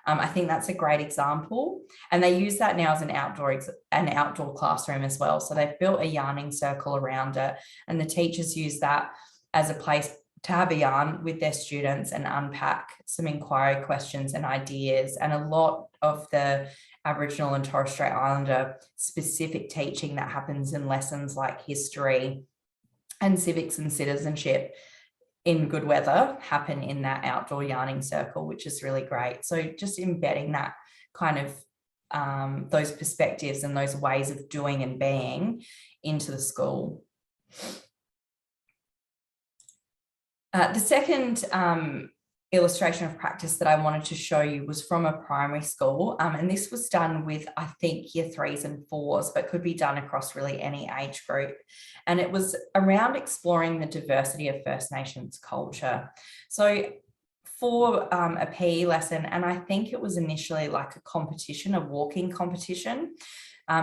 I think that's a great example. And they use that now as an outdoor classroom as well. So they've built a yarning circle around it, and the teachers use that as a place have a yarn with their students and unpack some inquiry questions and ideas. And a lot of the Aboriginal and Torres Strait Islander specific teaching that happens in lessons like history and civics and citizenship in good weather happen in that outdoor yarning circle, which is really great. So just embedding that kind of those perspectives and those ways of doing and being into the school. The second illustration of practice that I wanted to show you was from a primary school, and this was done with, I think, year 3s and 4s, but could be done across really any age group. And it was around exploring the diversity of First Nations culture. So for a PE lesson, and I think it was initially like a competition, a walking competition,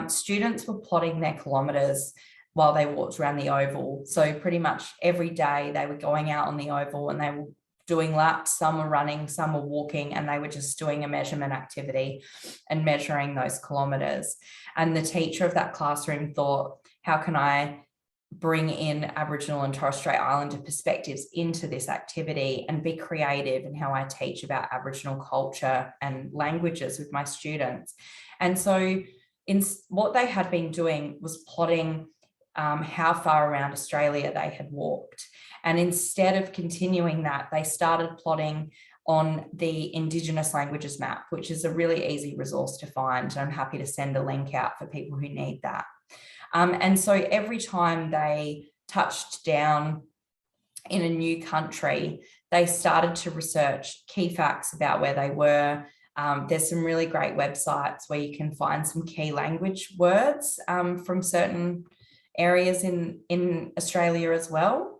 students were plotting their kilometres while they walked around the oval. So pretty much every day they were going out on the oval and they were doing laps, some were running, some were walking, and they were just doing a measurement activity and measuring those kilometres. And the teacher of that classroom thought, how can I bring in Aboriginal and Torres Strait Islander perspectives into this activity and be creative in how I teach about Aboriginal culture and languages with my students? And so what they had been doing was plotting how far around Australia they had walked. And instead of continuing that, they started plotting on the Indigenous languages map, which is a really easy resource to find. And I'm happy to send a link out for people who need that. And so every time they touched down in a new country, they started to research key facts about where they were. There's some really great websites where you can find some key language words from certain areas in Australia as well.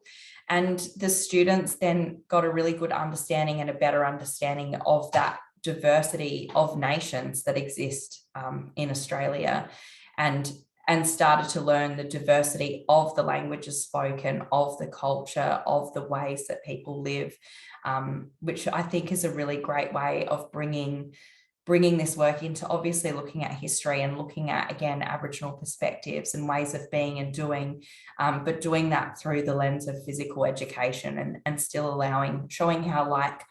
And the students then got a really good understanding and a better understanding of that diversity of nations that exist in Australia, and started to learn the diversity of the languages spoken, of the culture, of the ways that people live, which I think is a really great way of bringing this work into obviously looking at history and looking at, again, Aboriginal perspectives and ways of being and doing, but doing that through the lens of physical education and still showing how like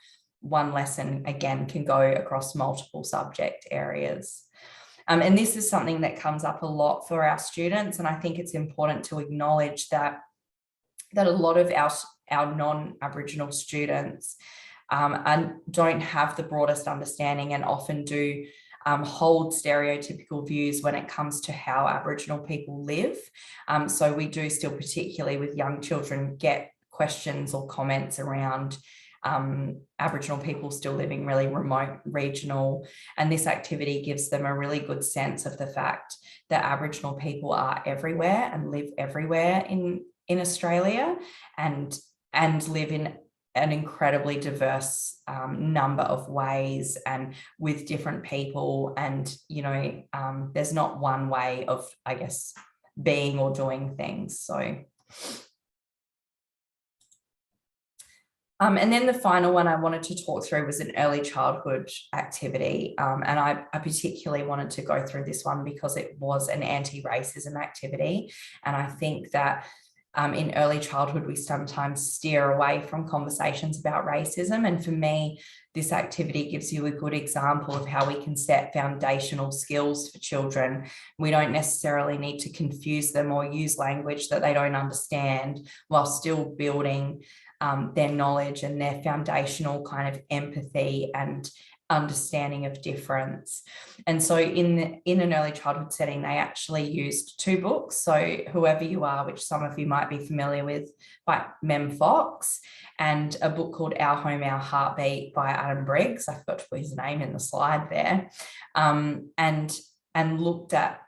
one lesson, again, can go across multiple subject areas. And this is something that comes up a lot for our students. And I think it's important to acknowledge that a lot of our non-Aboriginal students and don't have the broadest understanding and often do hold stereotypical views when it comes to how Aboriginal people live. So we do still, particularly with young children, get questions or comments around Aboriginal people still living really remote, regional, and this activity gives them a really good sense of the fact that Aboriginal people are everywhere and live everywhere in Australia and live in an incredibly diverse number of ways and with different people. And, you know, there's not one way of, I guess, being or doing things. So, and then the final one I wanted to talk through was an early childhood activity. And I particularly wanted to go through this one because it was an anti-racism activity. And I think that in early childhood, we sometimes steer away from conversations about racism. And for me, this activity gives you a good example of how we can set foundational skills for children. We don't necessarily need to confuse them or use language that they don't understand while still building their knowledge and their foundational kind of empathy and understanding of difference. And so in an early childhood setting, they actually used 2 books. So Whoever You Are, which some of you might be familiar with, by Mem Fox, and a book called Our Home, Our Heartbeat by Adam Briggs. I forgot to put his name in the slide there. And looked at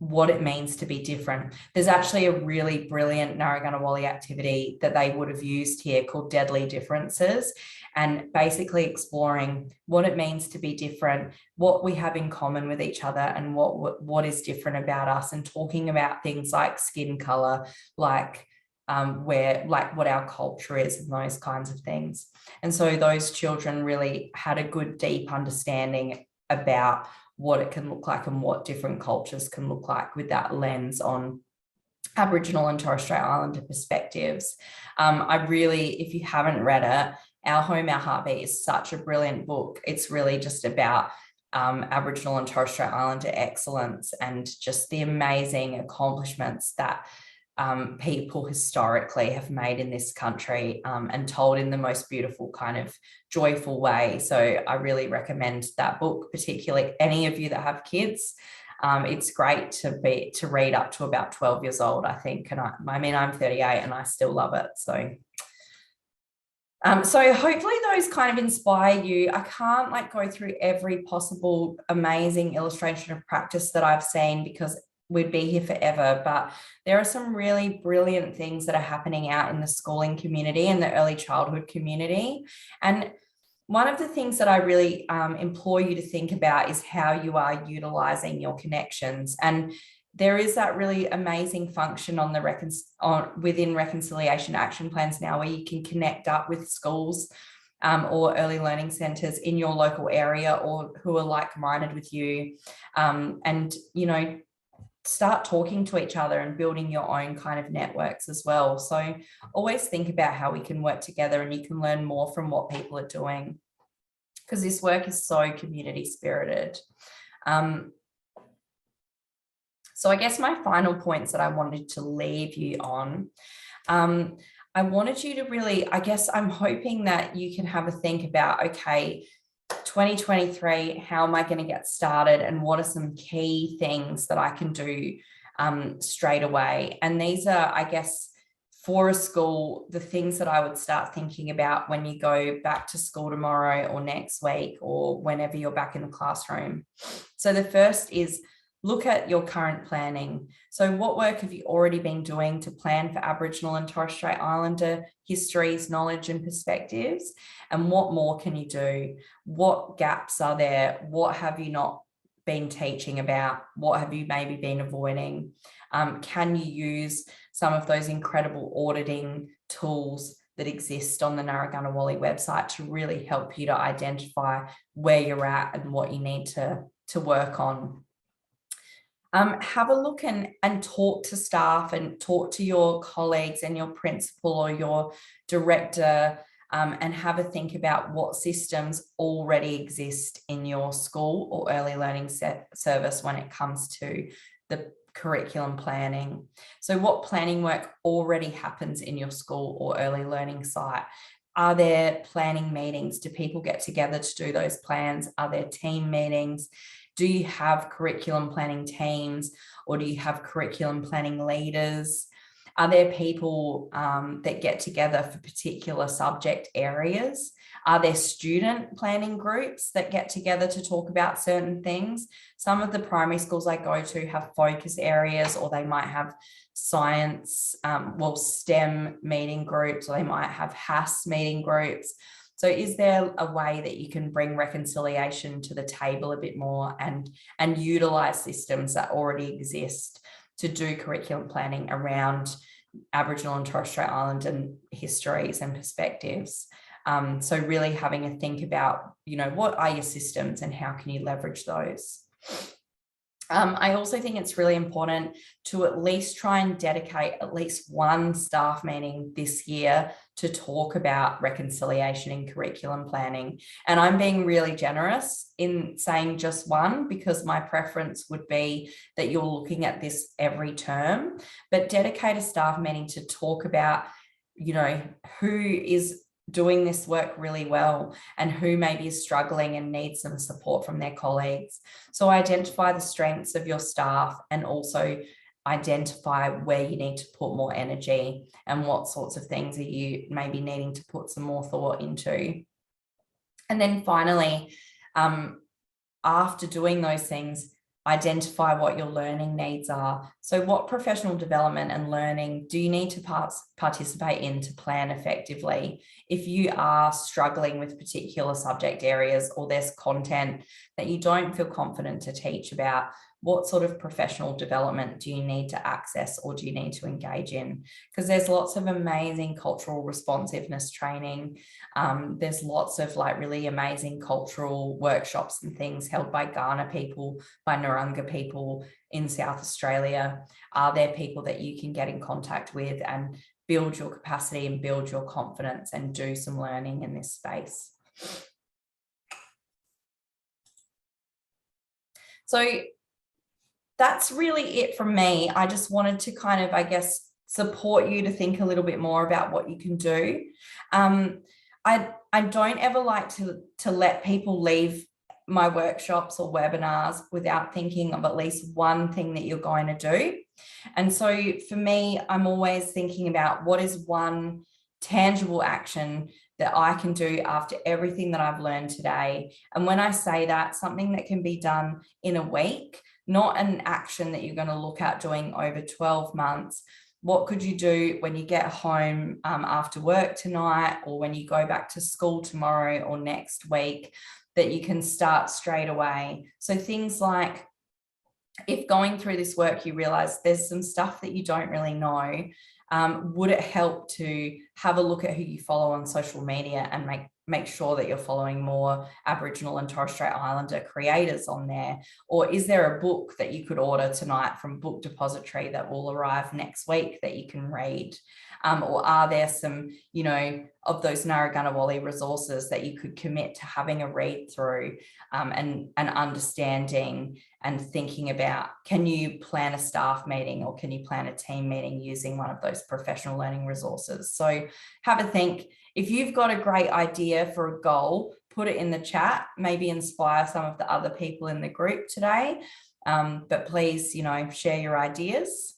what it means to be different. There's actually a really brilliant Narragunnawali activity that they would have used here called Deadly Differences, and basically exploring what it means to be different, what we have in common with each other, and what is different about us, and talking about things like skin color, like what our culture is and those kinds of things. And so those children really had a good, deep understanding about what it can look like and what different cultures can look like with that lens on Aboriginal and Torres Strait Islander perspectives. I really, if you haven't read it, Our Home, Our Heartbeat is such a brilliant book. It's really just about Aboriginal and Torres Strait Islander excellence and just the amazing accomplishments that people historically have made in this country, and told in the most beautiful kind of joyful way. So I really recommend that book, particularly any of you that have kids. It's great to read up to about 12 years old, I think. And I mean, I'm 38 and I still love it. So hopefully those kind of inspire you. I can't go through every possible amazing illustration of practice that I've seen because we'd be here forever, but there are some really brilliant things that are happening out in the schooling community and the early childhood community. And one of the things that I really implore you to think about is how you are utilising your connections. And there is that really amazing function on the within reconciliation action plans now where you can connect up with schools or early learning centres in your local area or who are like-minded with you, and, you know, start talking to each other and building your own kind of networks as well. So always think about how we can work together, and you can learn more from what people are doing because this work is so community spirited. So I guess my final points that I wanted to leave you on, I wanted you to really, I guess I'm hoping that you can have a think about, okay, 2023, how am I going to get started and what are some key things that I can do straight away? And these are, I guess, for a school, the things that I would start thinking about when you go back to school tomorrow or next week or whenever you're back in the classroom. So the first is look at your current planning. So what work have you already been doing to plan for Aboriginal and Torres Strait Islander histories, knowledge and perspectives? And what more can you do? What gaps are there? What have you not been teaching about? What have you maybe been avoiding? Can you use some of those incredible auditing tools that exist on the Narragunnawali website to really help you to identify where you're at and what you need to work on? Have a look and talk to staff and talk to your colleagues and your principal or your director, and have a think about what systems already exist in your school or early learning service when it comes to the curriculum planning. So what planning work already happens in your school or early learning site? Are there planning meetings? Do people get together to do those plans? Are there team meetings? Do you have curriculum planning teams, or do you have curriculum planning leaders? Are there people that get together for particular subject areas? Are there student planning groups that get together to talk about certain things? Some of the primary schools I go to have focus areas, or they might have science, STEM meeting groups, or they might have HAS meeting groups. So is there a way that you can bring reconciliation to the table a bit more and utilise systems that already exist to do curriculum planning around Aboriginal and Torres Strait Islander histories and perspectives? So really having a think about, you know, what are your systems and how can you leverage those? I also think it's really important to at least try and dedicate at least one staff meeting this year to talk about reconciliation in curriculum planning. And I'm being really generous in saying just one, because my preference would be that you're looking at this every term, but dedicate a staff meeting to talk about, you know, who is doing this work really well and who maybe is struggling and needs some support from their colleagues. So identify the strengths of your staff and also identify where you need to put more energy and what sorts of things are you maybe needing to put some more thought into. And then finally, after doing those things, identify what your learning needs are. So what professional development and learning do you need to participate in to plan effectively? If you are struggling with particular subject areas or there's content that you don't feel confident to teach about, what sort of professional development do you need to access or do you need to engage in? Because there's lots of amazing cultural responsiveness training. There's lots of like really amazing cultural workshops and things held by Kaurna people, by Narungga people in South Australia. Are there people that you can get in contact with and build your capacity and build your confidence and do some learning in this space? So that's really it from me. I just wanted to kind of, I guess, support you to think a little bit more about what you can do. I don't ever like to let people leave my workshops or webinars without thinking of at least one thing that you're going to do. And so for me, I'm always thinking about what is one tangible action that I can do after everything that I've learned today. And when I say that, something that can be done in a week, not an action that you're going to look at doing over 12 months. What could you do when you get home after work tonight, or when you go back to school tomorrow or next week, that you can start straight away? So things like, if going through this work, you realize there's some stuff that you don't really know, would it help to have a look at who you follow on social media and make sure that you're following more Aboriginal and Torres Strait Islander creators on there? Or is there a book that you could order tonight from Book Depository that will arrive next week that you can read? Or are there some, you know, of those Narragunnawali resources that you could commit to having a read through and understanding and thinking about? Can you plan a staff meeting or can you plan a team meeting using one of those professional learning resources? So have a think. If you've got a great idea for a goal, put it in the chat, maybe inspire some of the other people in the group today. But please, you know, share your ideas.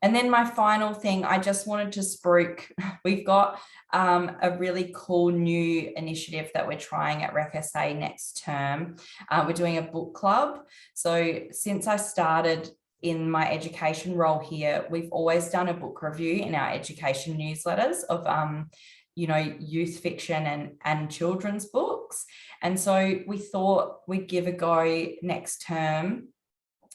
And then my final thing, I just wanted to spruik, we've got a really cool new initiative that we're trying at RecSA next term. We're doing a book club. So since I started in my education role here, we've always done a book review in our education newsletters of you know, youth fiction and children's books. And so we thought we'd give a go next term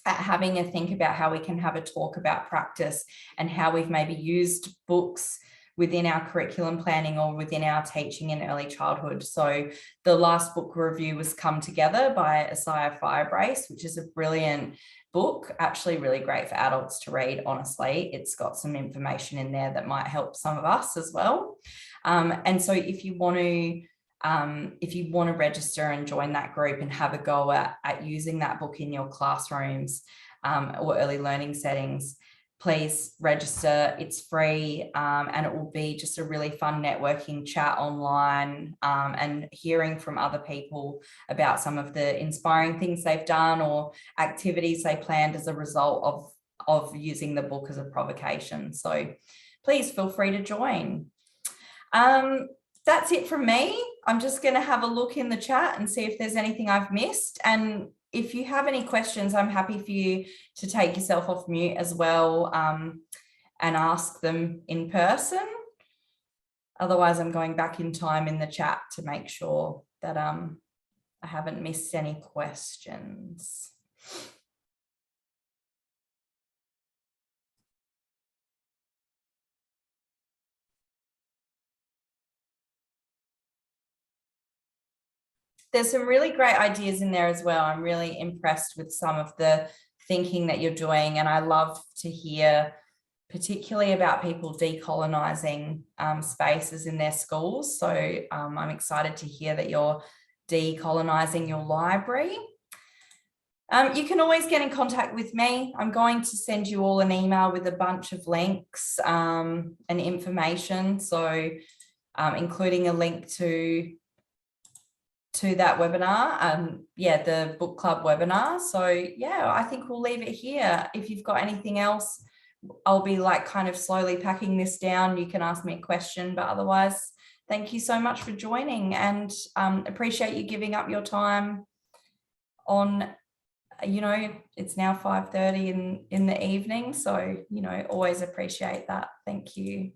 at having a think about how we can have a talk about practice and how we've maybe used books within our curriculum planning or within our teaching in early childhood. So the last book review was Come Together by Isaiah Firebrace, which is a brilliant book, actually really great for adults to read, honestly. It's got some information in there that might help some of us as well. And so if you want to register and join that group and have a go at using that book in your classrooms or early learning settings, please register. It's free and it will be just a really fun networking chat online and hearing from other people about some of the inspiring things they've done or activities they planned as a result of using the book as a provocation. So please feel free to join. That's it from me. I'm just going to have a look in the chat and see if there's anything I've missed. And if you have any questions, I'm happy for you to take yourself off mute as well and ask them in person. Otherwise, I'm going back in time in the chat to make sure that I haven't missed any questions. There's some really great ideas in there as well. I'm really impressed with some of the thinking that you're doing, and I love to hear particularly about people decolonising spaces in their schools. So I'm excited to hear that you're decolonising your library. You can always get in contact with me. I'm going to send you all an email with a bunch of links and information. So including a link to that webinar, yeah, the book club webinar. So yeah, I think we'll leave it here. If you've got anything else, I'll be like kind of slowly packing this down. You can ask me a question, but otherwise, thank you so much for joining, and appreciate you giving up your time on, you know, it's now 5:30 in the evening. So, you know, always appreciate that. Thank you.